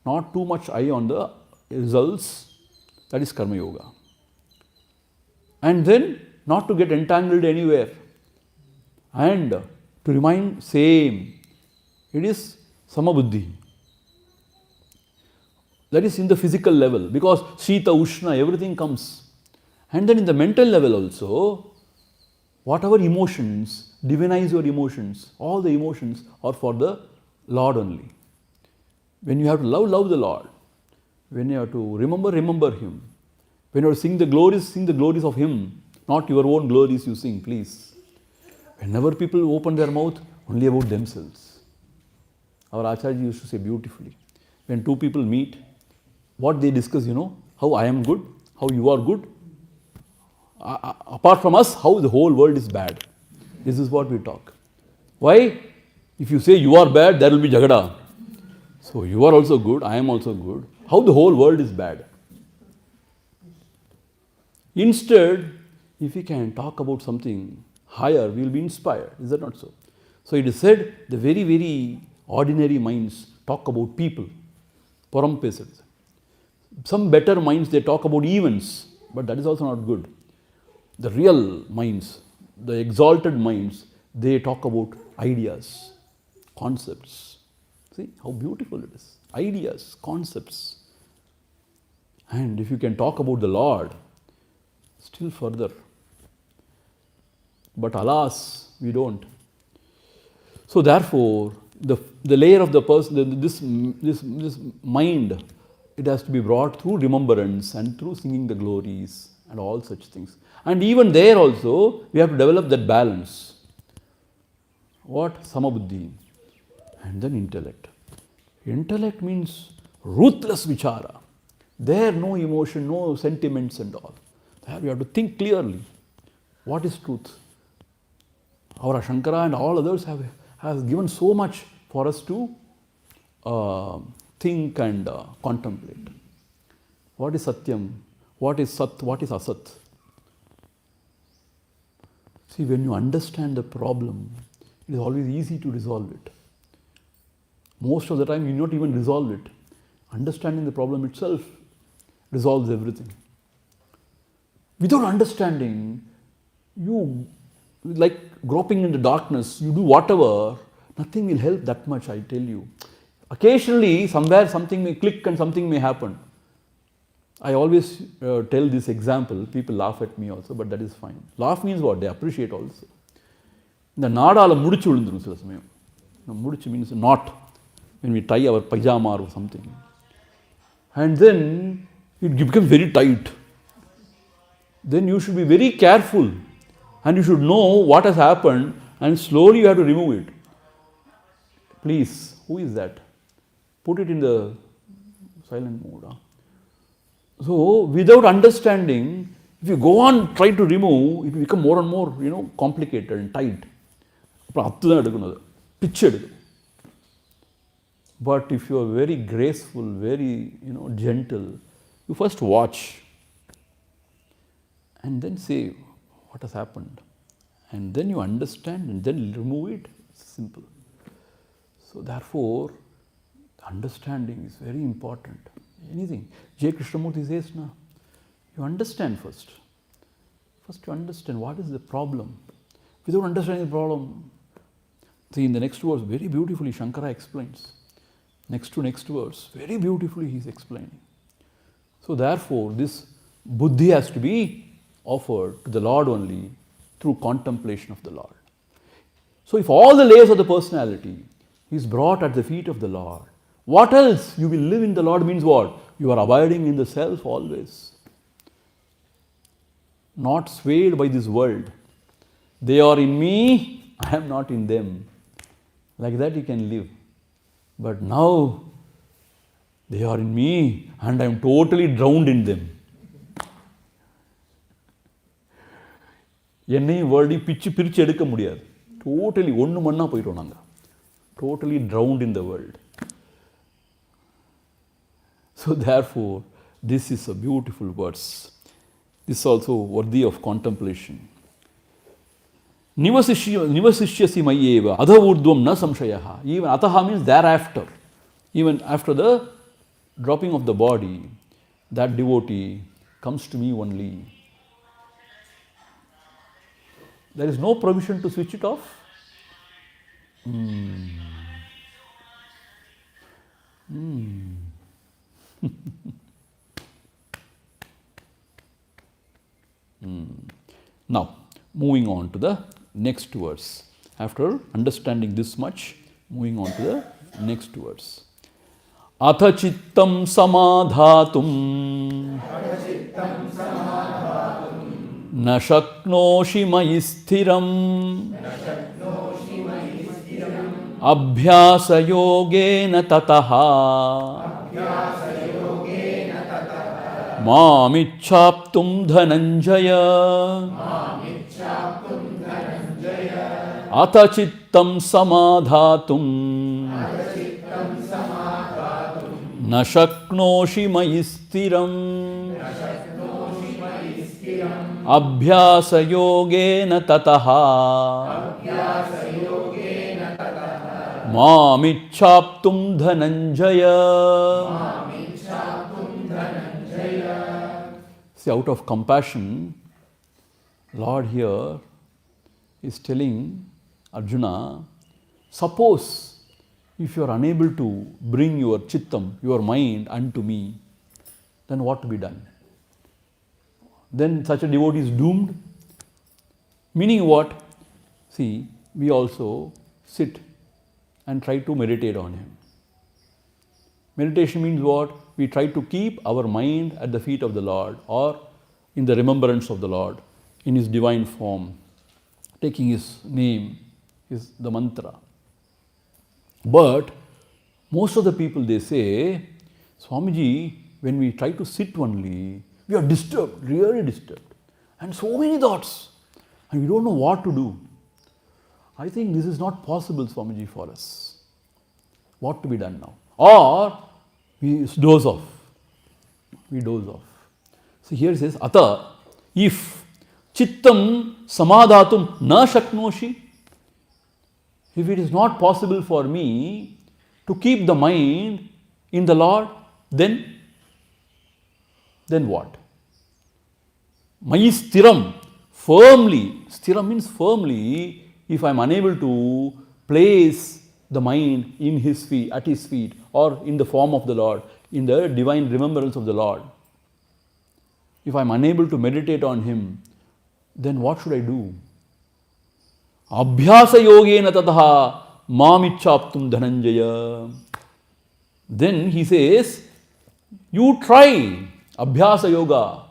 Not too much eye on the results. That is karma yoga. And then not to get entangled anywhere. And to remain same. It is samabuddhi. That is in the physical level, because Shita, Ushna, everything comes. And then in the mental level also, whatever emotions, divinize your emotions. All the emotions are for the Lord only. When you have to love the Lord. When you have to remember Him. When you have to sing the glories of Him. Not your own glories you sing, please. Whenever people open their mouth, only about themselves. Our Acharya used to say beautifully, when two people meet, what they discuss, how I am good, how you are good. Apart from us, how the whole world is bad. This is what we talk. Why? If you say you are bad, there will be jagada. So you are also good, I am also good. How the whole world is bad. Instead, if we can talk about something higher, we will be inspired. Is that not so? So it is said, the very, very ordinary minds talk about people. Parampesad. Some better minds, they talk about events, but that is also not good. The real minds, the exalted minds, they talk about ideas, concepts. See how beautiful it is. Ideas, concepts. And if you can talk about the Lord, still further. But alas, we don't. So therefore, the layer of the person, this mind, it has to be brought through remembrance and through singing the glories and all such things. And even there also, we have to develop that balance. What? Samabuddhi. And then intellect. Intellect means ruthless vichara. There no emotion, no sentiments and all. There we have to think clearly. What is truth? Our Shankara and all others have given so much for us to think and contemplate. What is Satyam? What is Sat? What is Asat? See, when you understand the problem, it is always easy to resolve it. Most of the time, you not even resolve it. Understanding the problem itself resolves everything. Without understanding, you, like groping in the darkness, you do whatever, nothing will help that much, I tell you. Occasionally, somewhere something may click and something may happen. I always tell this example, people laugh at me also, but that is fine. Laugh means what? They appreciate also. The nadala mudichu ulundrum sila samayam. Mudichu means knot, when we tie our pajama or something. And then it becomes very tight. Then you should be very careful and you should know what has happened and slowly you have to remove it. Please, who is that? Put it in the silent mode. Huh? So, without understanding, if you go on try to remove, it will become more and more, complicated and tight. But if you are very graceful, very, gentle, you first watch and then say what has happened. And then you understand and then remove it. It's simple. So therefore, understanding is very important. Anything. J. Krishnamurti says, no, you understand first. First you understand what is the problem. Without understanding the problem, see in the next verse, very beautifully Shankara explains. Next verse, very beautifully he is explaining. So therefore, this buddhi has to be offered to the Lord only through contemplation of the Lord. So if all the layers of the personality is brought at the feet of the Lord, what else? You will live in the Lord means what? You are abiding in the self always. Not swayed by this world. They are in me, I am not in them. Like that you can live. But now they are in me and I am totally drowned in them. என்னையும் வேர்ல்டையும் பிரித்து எடுக்க முடியாது. Totally ஒன்று மண்ணாக போயிட்டோம் நாங்கள். Totally drowned in the world. So therefore, this is a beautiful verse. This is also worthy of contemplation. Nivasishyasi mayyeva adha urdhvam na samshayaha. Even ataha means thereafter. Even after the dropping of the body, that devotee comes to me only. There is no provision to switch it off. Now, moving on to the next verse. After understanding this much, moving on to the next verse. Atha chittam samadhatum na shaknoshi mayi sthiram abhyasa yogena tataha mamichhaptum dhananjaya atha chittam samadhatum na shaknoshi mayi sthiram abhyasa yogena tataha mamichhaptum dhananjaya. See, out of compassion, Lord here is telling Arjuna, suppose if you are unable to bring your chittam, your mind unto me, then what to be done? Then such a devotee is doomed. Meaning what? See, we also sit and try to meditate on him. Meditation means what? We try to keep our mind at the feet of the Lord or in the remembrance of the Lord in His divine form, taking His name, the mantra. But most of the people, they say, Swamiji, when we try to sit only, we are disturbed, really disturbed. And so many thoughts. And we don't know what to do. I think this is not possible, Swamiji, for us. What to be done now? Or we doze off. We doze off. So here it says, Ata, if chittam samadhatum na shaknoshi, if it is not possible for me to keep the mind in the Lord, then what? Mayi sthiram, firmly. Sthiram means firmly. If I am unable to place the mind in His feet, at His feet, or in the form of the Lord, in the divine remembrance of the Lord, if I am unable to meditate on Him, then what should I do? Abhyasa yogena tataha mamichhaptum dhananjaya. Then he says, you try abhyasa yoga.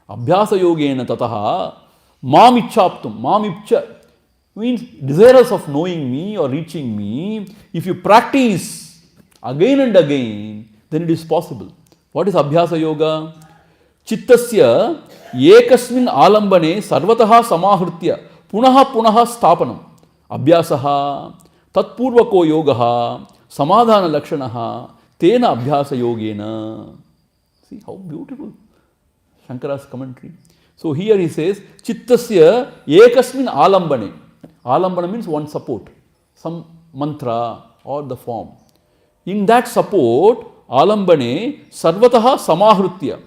Abhyasa yogena tataha mamichhaptum. Mamipcha means desirous of knowing me or reaching me. If you practice again and again, then it is possible. What is abhyasa yoga? Chittasya ekasmin alambane sarvataha samahritya punaha punaha stapanam. Abhyasaha tatpurvako yogaha samadhana lakshanaha tena abhyasa yogena. See how beautiful Shankara's commentary. So here he says, Chittasya ekasmin alambane. Alambana means one support, some mantra or the form. In that support, alambane sarvataha samahritya,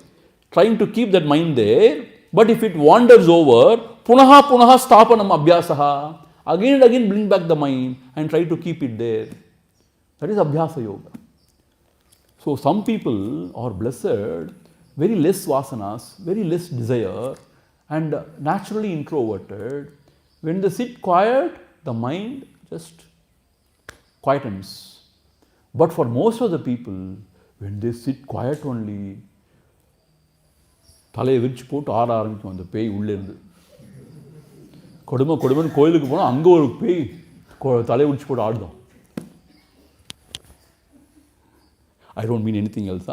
trying to keep that mind there, but if it wanders over, punaha punaha stapanam abhyasaha, again and again bring back the mind and try to keep it there. That is abhyasa yoga. So some people are blessed, very less vasanas, very less desire, and naturally introverted. When they sit quiet, the mind just quietens. But for most of the people, when they sit quiet only, தலையை விரிச்சு போட்டு ஆட ஆரம்பிக்கும் அந்த பேய் உள்ளேருந்து. கொடுமைன்னு கோயிலுக்கு போனால் அங்கே ஒரு பேய் தலையை விரிச்சு போட்டு ஆடுதான். I don't mean anything else.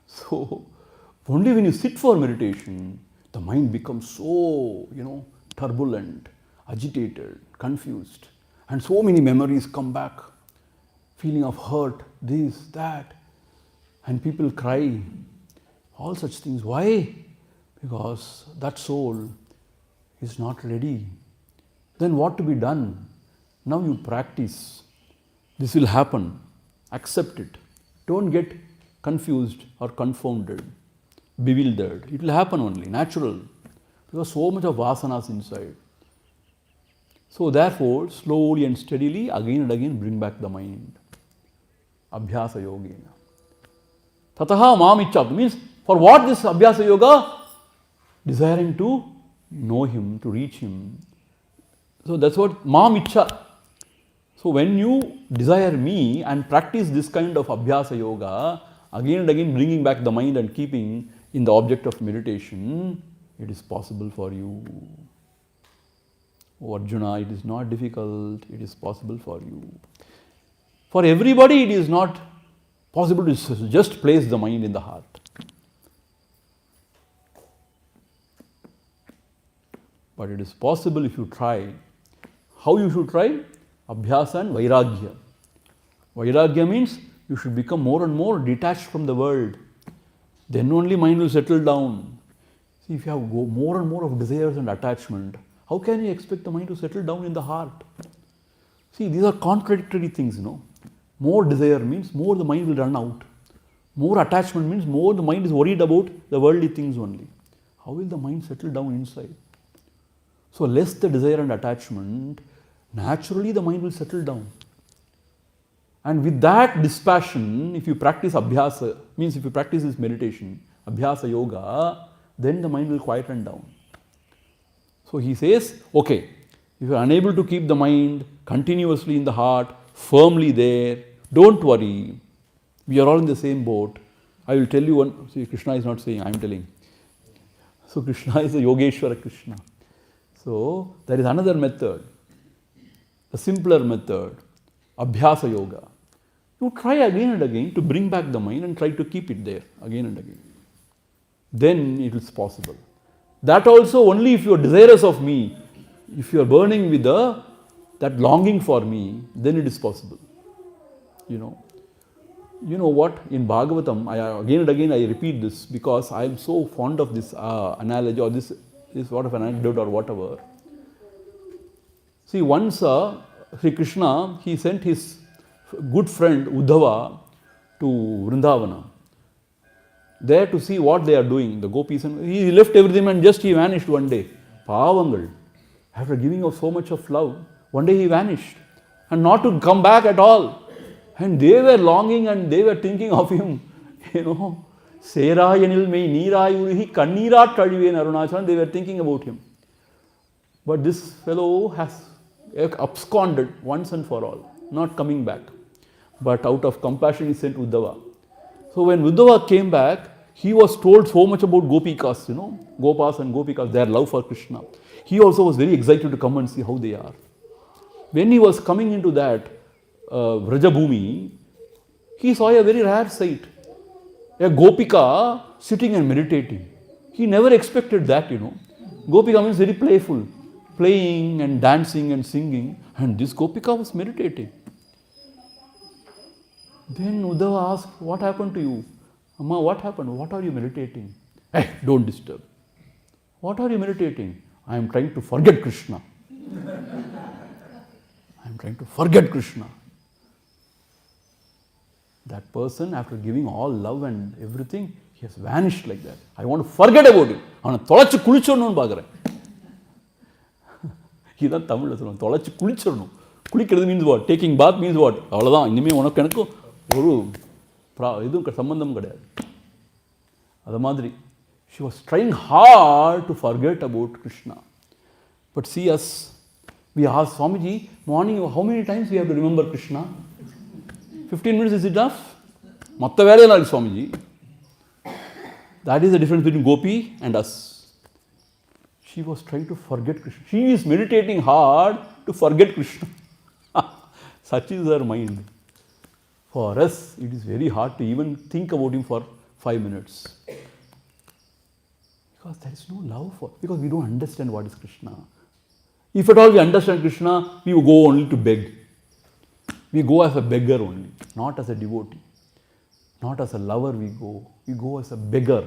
So only when you sit for meditation, the mind becomes so, turbulent, agitated, confused, and so many memories come back. Feeling of hurt, this, that, and people cry, all such things. Why? Because that soul is not ready. Then what to be done? Now you practice. This will happen. Accept it. Don't get confused or confounded, bewildered. It will happen only, natural. Because so much of vasanas inside. So therefore, slowly and steadily, again and again, bring back the mind. Abhyasa yogena. Tataha mamichya means, for what this abhyasa yoga? Desiring to know Him, to reach Him. So that's what mamichya. So when you desire me and practice this kind of abhyasa yoga, again and again bringing back the mind and keeping in the object of meditation, it is possible for you. Oh Arjuna, it is not difficult, it is possible for you. For everybody, it is not possible to just place the mind in the heart. But it is possible if you try. How you should try? Abhyasa and Vairagya. Vairagya means you should become more and more detached from the world. Then only mind will settle down. See, if you have more and more of desires and attachment, how can you expect the mind to settle down in the heart? See, these are contradictory things, More desire means more the mind will run out. More attachment means more the mind is worried about the worldly things only. How will the mind settle down inside? So less the desire and attachment, naturally the mind will settle down. And with that dispassion, if you practice abhyasa, means if you practice this meditation, abhyasa yoga, then the mind will quieten down. So he says, okay, if you are unable to keep the mind continuously in the heart, firmly there, don't worry. We are all in the same boat. I will tell you one, see, Krishna is not saying, I am telling. So Krishna is a Yogeshwara Krishna. So there is another method, a simpler method, abhyasa yoga. You try again and again to bring back the mind and try to keep it there again and again. Then it is possible. That also only if you are desirous of me, if you are burning with that longing for me, then it is possible. You know what? In Bhagavatam, again and again I repeat this because I am so fond of this analogy or this sort of an anecdote or whatever. See, once Sri Krishna, he sent his good friend Uddhava to Vrindavana, there to see what they are doing, the gopis, and he left everything and just he vanished one day. Pavangal, after giving of so much of love, one day he vanished and not to come back at all. And they were longing and they were thinking of him, Serayanil mei neerayurihi kanneerat kazhiven Arunachalam, they were thinking about him. But this fellow has absconded once and for all, not coming back. But out of compassion he sent Uddhava. So when Uddhava came back, he was told so much about Gopikas, Gopas and Gopikas, their love for Krishna. He also was very excited to come and see how they are. When he was coming into that Vrajabhumi, he saw a very rare sight. A Gopika sitting and meditating. He never expected that, Gopika means very playful, playing and dancing and singing, and this Gopika was meditating. Then Uddhava asked, what happened to you? Amma, what happened? What are you meditating? Hey, don't disturb. What are you meditating? I am trying to forget Krishna. I am trying to forget Krishna. That person, after giving all love and everything, he has vanished like that. I want to forget about him. I want to tholachu kulichornu paakren. Idan Tamil la solluvom. Tholachu kulichornu. Kulikkiradhu means what? Taking bath means what? Avladhaan. Innume unakku enakku oru idum sambandham kedaiyadu. Adha madri. She was trying hard to forget about Krishna. But see us, we ask Swamiji, morning, how many times we have to remember Krishna? 15 minutes is enough? Matta vele nalli Swamiji. That is the difference between Gopi and us. She was trying to forget Krishna. She is meditating hard to forget Krishna. Such is our mind. For us, it is very hard to even think about him for 5 minutes. Because there is no love for, because we don't understand what is Krishna. If at all we understand Krishna, we will go only to beg. We go as a beggar only, not as a devotee. Not as a lover we go as a beggar.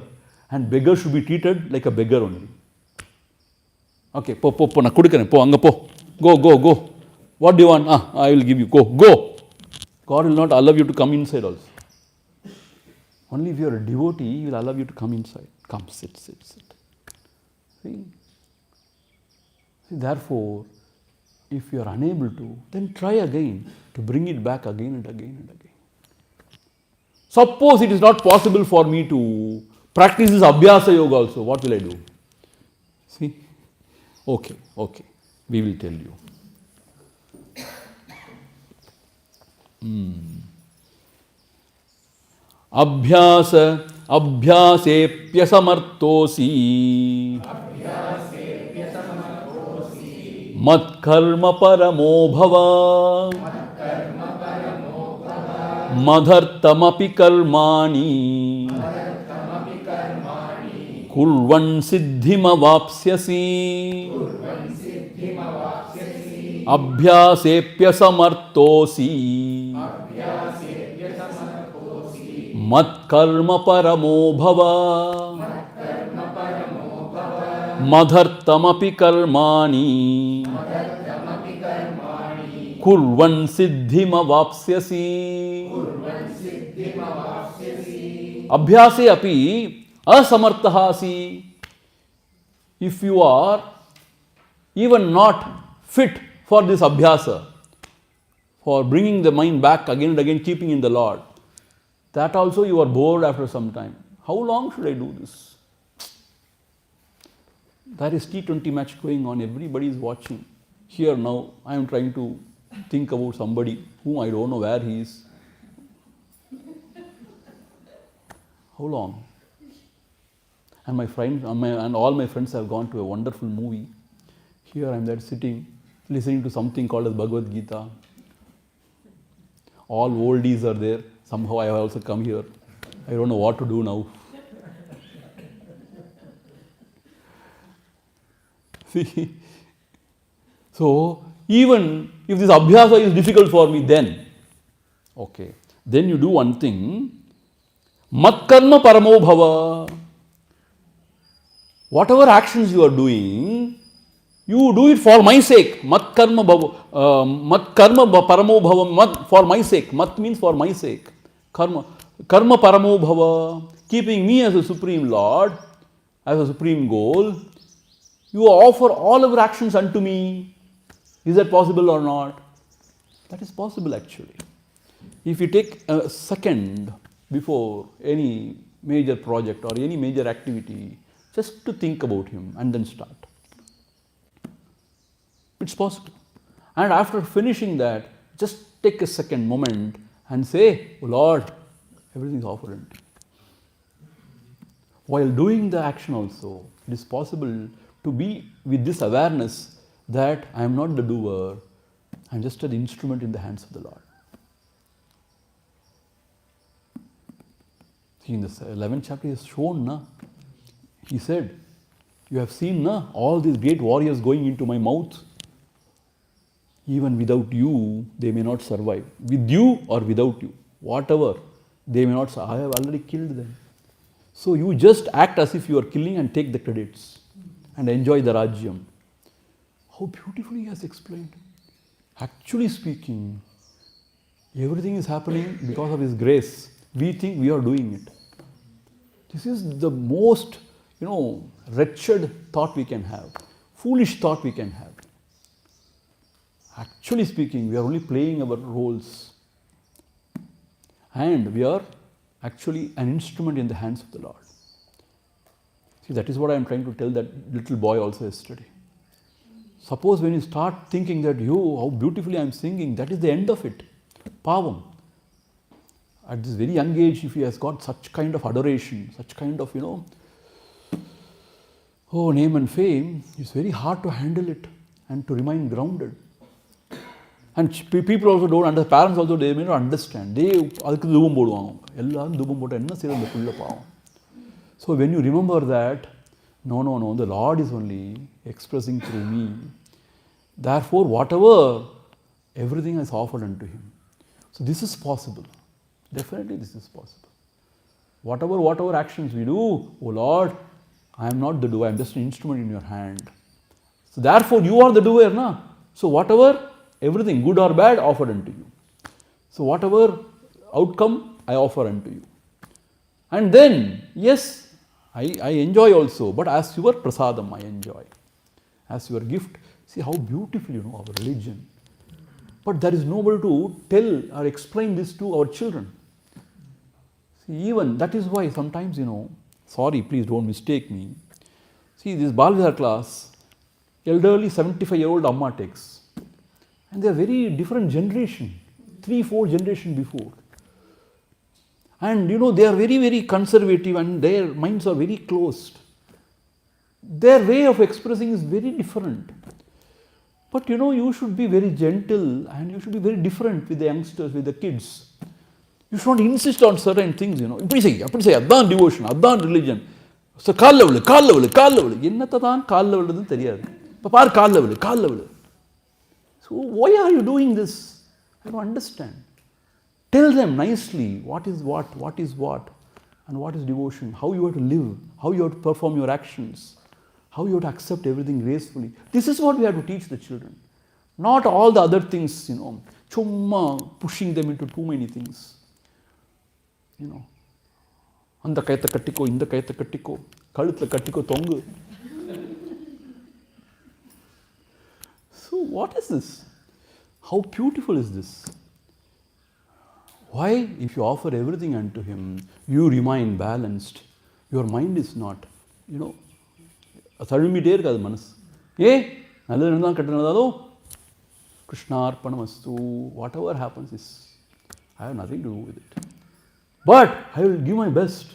And beggar should be treated like a beggar only. Okay, po, na kudukaren, po, anga po. Go. What do you want? I will give you, go. God will not allow you to come inside also. Only if you are a devotee, He will allow you to come inside. Come, sit. See? Therefore, if you are unable to, then try again to bring it back again and again. Suppose it is not possible for me to practice this Abhyasa Yoga also, what will I do? See? Okay, we will tell you. अभ्यासेऽप्यसमर्थोऽसि मत्कर्म परमो भव मदर्थमपि कर्माणि कुर्वन् सिद्धिमवाप्स्यसि अभ्यासेऽप्यसमर्थोऽसि मत्कर्म परमो भव मदर्थमपि कर्माणि कुर्वन् सिद्धिमवाप्स्यसि अभ्यासे अपि असमर्थः असि. If you are even not fit for this abhyasa, for bringing the mind back again and again, keeping in the Lord, that also you are bored after some time. How long should I do this? There is T20 match going on, everybody is watching. Here now, I am trying to think about somebody whom I don't know where he is. How long? And my friends and all my friends have gone to a wonderful movie. Here I am there sitting, listening to something called as Bhagavad Gita. All oldies are there. Somehow I have also come here. I don't know what to do now. See? So, even if this abhyasa is difficult for me, then you do one thing. Mat karma paramo bhava. Whatever actions you are doing, you do it for my sake. Mat karma paramo bhava. Mat for my sake. Mat means for my sake. Karma paramo bhava. Keeping me as a supreme Lord, as a supreme goal. You offer all our actions unto me. Is that possible or not? That is possible actually. If you take a second before any major project or any major activity, just to think about Him and then start. It's possible. And after finishing that, just take a second moment and say, "Oh Lord, everything is offered unto you." While doing the action also, it is possible to be with this awareness that I am not the doer, I am just an instrument in the hands of the Lord. See, in the 11th chapter, He has shown, He said, "You have seen all these great warriors going into my mouth. Even without you, they may not survive. With you or without you, whatever, they may not survive. I have already killed them. So you just act as if you are killing and take the credits and enjoy the Rajyam." How beautifully He has explained. Actually speaking, everything is happening because of His grace. We think we are doing it. This is the most, wretched thought we can have, foolish thought we can have. Actually speaking, we are only playing our roles. And we are actually an instrument in the hands of the Lord. See, that is what I am trying to tell that little boy also yesterday. Suppose when you start thinking that, how beautifully I am singing, that is the end of it. Pavam. At this very young age, if he has got such kind of adoration, such kind of, name and fame, it's very hard to handle it and to remain grounded. And people also don't understand, parents also, they may not understand. They, அதுக்கு தூபம் போடுவாங்க. எல்லாரும் தூபம் போட்டு என்ன செய்யறது அந்த புள்ள பாவம். So when you remember that, no, the Lord is only expressing through me. Therefore, whatever, everything is offered unto Him. So this is possible. Definitely this is possible. Whatever actions we do, oh Lord, I am not the doer, I am just an instrument in your hand. So therefore, you are the doer, na? So whatever, everything, good or bad, offered unto you. So whatever outcome, I offer unto you. And then, yes, I enjoy also, but as your prasadam, I enjoy. As your gift. See how beautiful, our religion. But there is nobody to tell or explain this to our children. See, even that is why sometimes, sorry, please don't mistake me. See, this Balvihar class, elderly 75-year-old Amma takes. And they are very different generation, 3-4 generation before. And they are very, very conservative and their minds are very closed. Their way of expressing is very different. But you should be very gentle and you should be very different with the youngsters, with the kids. You should not insist on certain things, இப்படி செய், அதான் devotion, அதான் religion. So கால்ல விழு. என்னத்தை தான் கால்ல விழுதுன்னு தெரியாது. இப்போ பாரு கால்ல விழு. So why are you doing this? I don't understand. Tell them nicely what is what, and what is devotion, how you have to live, how you have to perform your actions, how you have to accept everything gracefully. This is what we have to teach the children. Not all the other things, chumma pushing them into too many things. அந்த கயத்தை கட்டிக்கோ, இந்த கயத்தை கட்டிக்கோ, கழுத்தில் கட்டிக்கோ தொங்கு. So what is this? How beautiful is this? Why, if you offer everything unto Him, you remain balanced. Your mind is not, தழும்பிட்டே இருக்காது மனசு. நல்லது நடந்தாலும் கெட்டது நடந்தாலும் கிருஷ்ணார்ப்பணமஸ்து, whatever happens is, I have nothing to do with it. But I will give my best.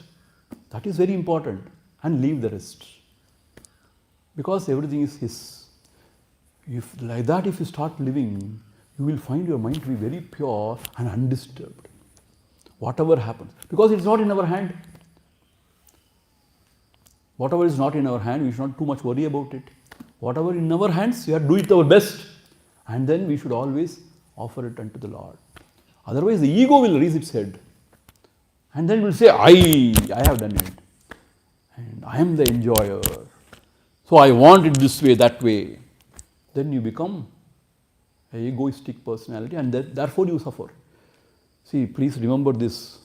That is very important. And leave the rest. Because everything is His. If like that, if you start living, you will find your mind to be very pure and undisturbed. Whatever happens. Because it is not in our hand. Whatever is not in our hand, we should not too much worry about it. Whatever in our hands, we have to do it our best. And then we should always offer it unto the Lord. Otherwise, the ego will raise its head. And then will say, I have done it. And I am the enjoyer. So I want it this way, that way. Then you become an egoistic personality and therefore you suffer. See, please remember this.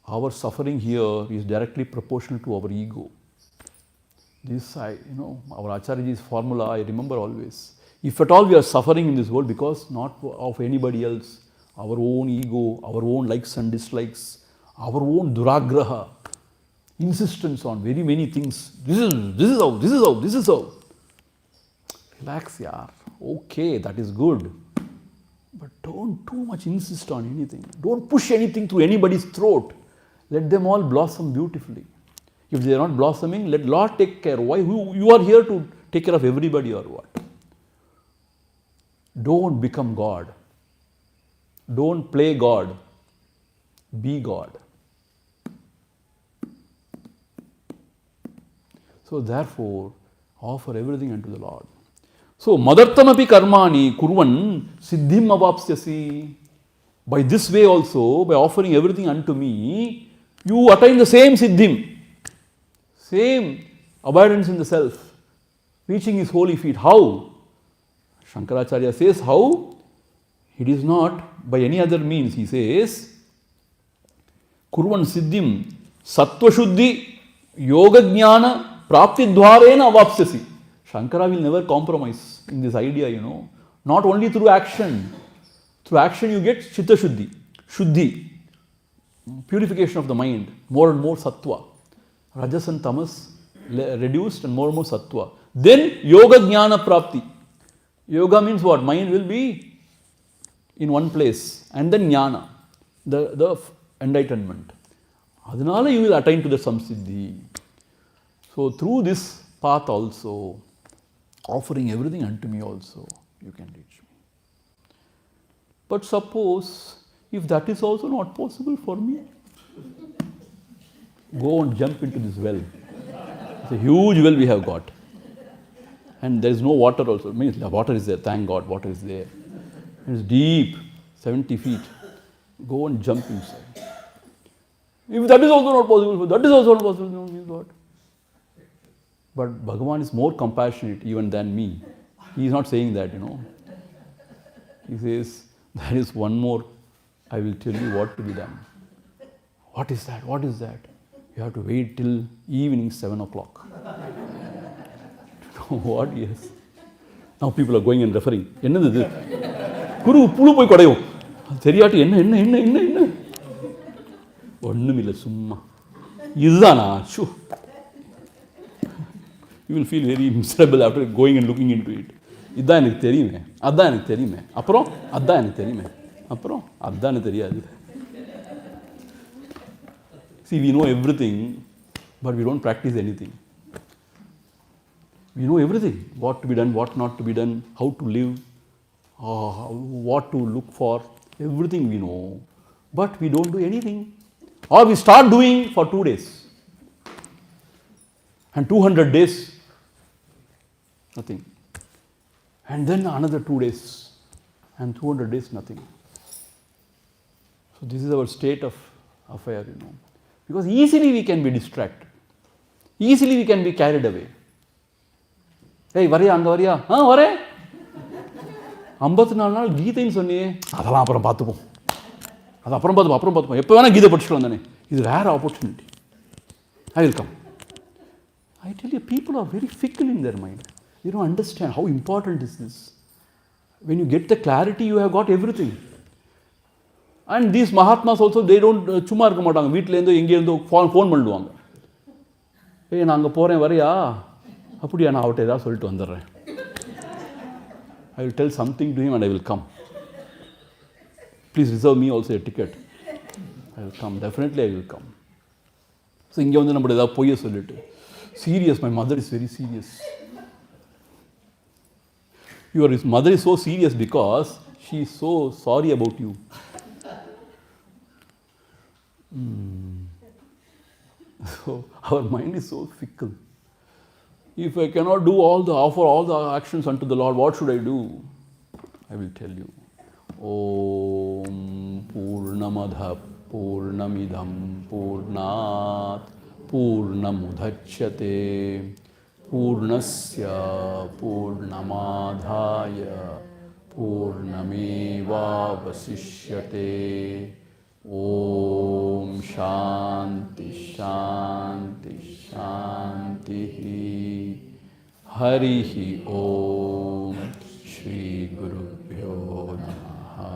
Our suffering here is directly proportional to our ego. This, our Acharya's formula, I remember always. If at all we are suffering in this world because not of anybody else, our own ego, our own likes and dislikes, our own duragraha, insistence on very many things. This is how. Relax, yaar. Okay, that is good. But don't too much insist on anything. Don't push anything through anybody's throat. Let them all blossom beautifully. If they are not blossoming, let Lord take care. Why? You are here to take care of everybody or what? Don't become God. Don't play God. Be God. So therefore, offer everything unto the Lord. So, madartamapi karmani kurvan siddhim avapsyasi. By this way also, by offering everything unto me, you attain the same siddhim, same abidance in the self, reaching His holy feet. How? Shankaracharya says how? It is not by any other means. He says, kurvan siddhim sattva shuddhi yoga jnana prapti dvarena avapsyasi. Shankara will never compromise in this idea, Not only through action. Through action you get chitta shuddhi, shuddhi, purification of the mind, more and more sattva. Rajas and tamas reduced and more sattva. Then yoga jnana prapti. Yoga means what? Mind will be in one place. And then jnana, the enlightenment. Adhanala you will attain to the samsiddhi. So through this path also, offering everything unto me also, you can reach me. But suppose if that is also not possible for me, go and jump into this well. It's a huge well we have got. And there is no water also. It means the water is there, thank God, water is there. It's deep, 70 feet. Go and jump inside. If that is also not possible, that is also not possible, no, means what? But Bhagavan is more compassionate even than me. He is not saying that, He says, there is one more, I will tell you what to be done. What is that? What is that? You have to wait till evening 7 o'clock. What? Yes. Now people are going and referring. என்னது இது? குரு புழு போய் குடையும். சரியாட்டி என்ன? ஒண்ணுமில்லை சும்மா. இதுதானா? Shoe. You will feel very miserable after going and looking into it. இதான் எனக்கு தெரியுமே. அதான் எனக்கு தெரியுமே. அப்புறம் அதான் எனக்கு தெரியுமே. அப்புறம் அதான் எனக்கு தெரியாது. See, we know everything, but we don't practice anything. We know everything. What to be done, what not to be done, how to live, what to look for. Everything we know. But we don't do anything. Or we start doing for 2 days. And 200 days, nothing. And then another 2 days. And 200 days, nothing. So this is our state of affair, Because easily we can be distracted. Easily we can be carried away. Hey, வரையா அங்கே வரையா வரேன் 54 நாள் கீதைன்னு சொன்னியே அதெல்லாம் அப்புறம் பார்த்துப்போம் அது அப்புறம் பார்த்துப்போம் எப்போ வேணால் கீதை படிச்சுட்டு வந்தானே இது rare opportunity I will come I tell you, people are very fickle in their mind. They don't understand how important is this. When you get the clarity, you have got everything. And these Mahatmas also, they don't சும்மா இருக்க மாட்டாங்க வீட்டிலேருந்தோ எங்கேருந்தோ phone பண்ணிடுவாங்க ஏய் நான் அங்கே போகிறேன் வரையா அப்படியா நான் அவர்கிட்ட ஏதாவது சொல்லிட்டு வந்துடுறேன் I will tell something to him and I will come. Please reserve me also a ticket. I will come. Definitely I will come. So இங்கே வந்து நம்மளோட ஏதாவது பொய்ய சொல்லிட்டு serious, my mother is very serious. Your mother is so serious because she is so sorry about you. So our mind is so fickle. If I cannot do offer all the actions unto the Lord, what should I do? I will tell you. Om Purnamadha Purnamidham Purnat Purnamudachyate Purnasya Purnamadhaya Purnameva Vasishyate. Om Shanti Shanti Shanti Harihi Om Shri Gurubhyo Namaha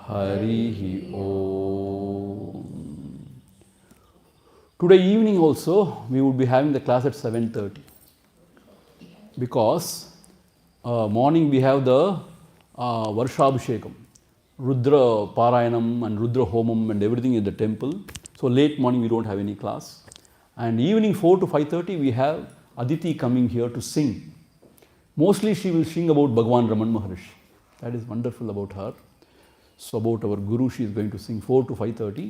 Harihi Om. Today evening also we would be having the class at 7:30 because morning we have the Varshabhishekam. Rudra Parayanam and Rudra Homam and everything in the temple. So late morning we don't have any class. And evening 4 to 5:30 we have Aditi coming here to sing. Mostly she will sing about Bhagavan Ramana Maharshi. That is wonderful about her. So about our Guru she is going to sing 4 to 5:30.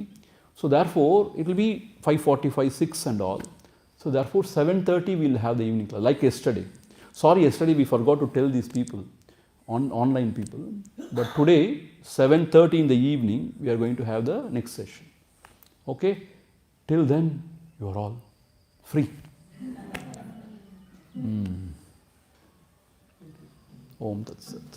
So therefore it will be 5:45, 6 and all. So therefore 7:30 we will have the evening class like yesterday. Sorry, yesterday we forgot to tell these people. Online people, but today 7:30 in the evening we are going to have the next session. Okay, till then you are all free. Om Tat Sat.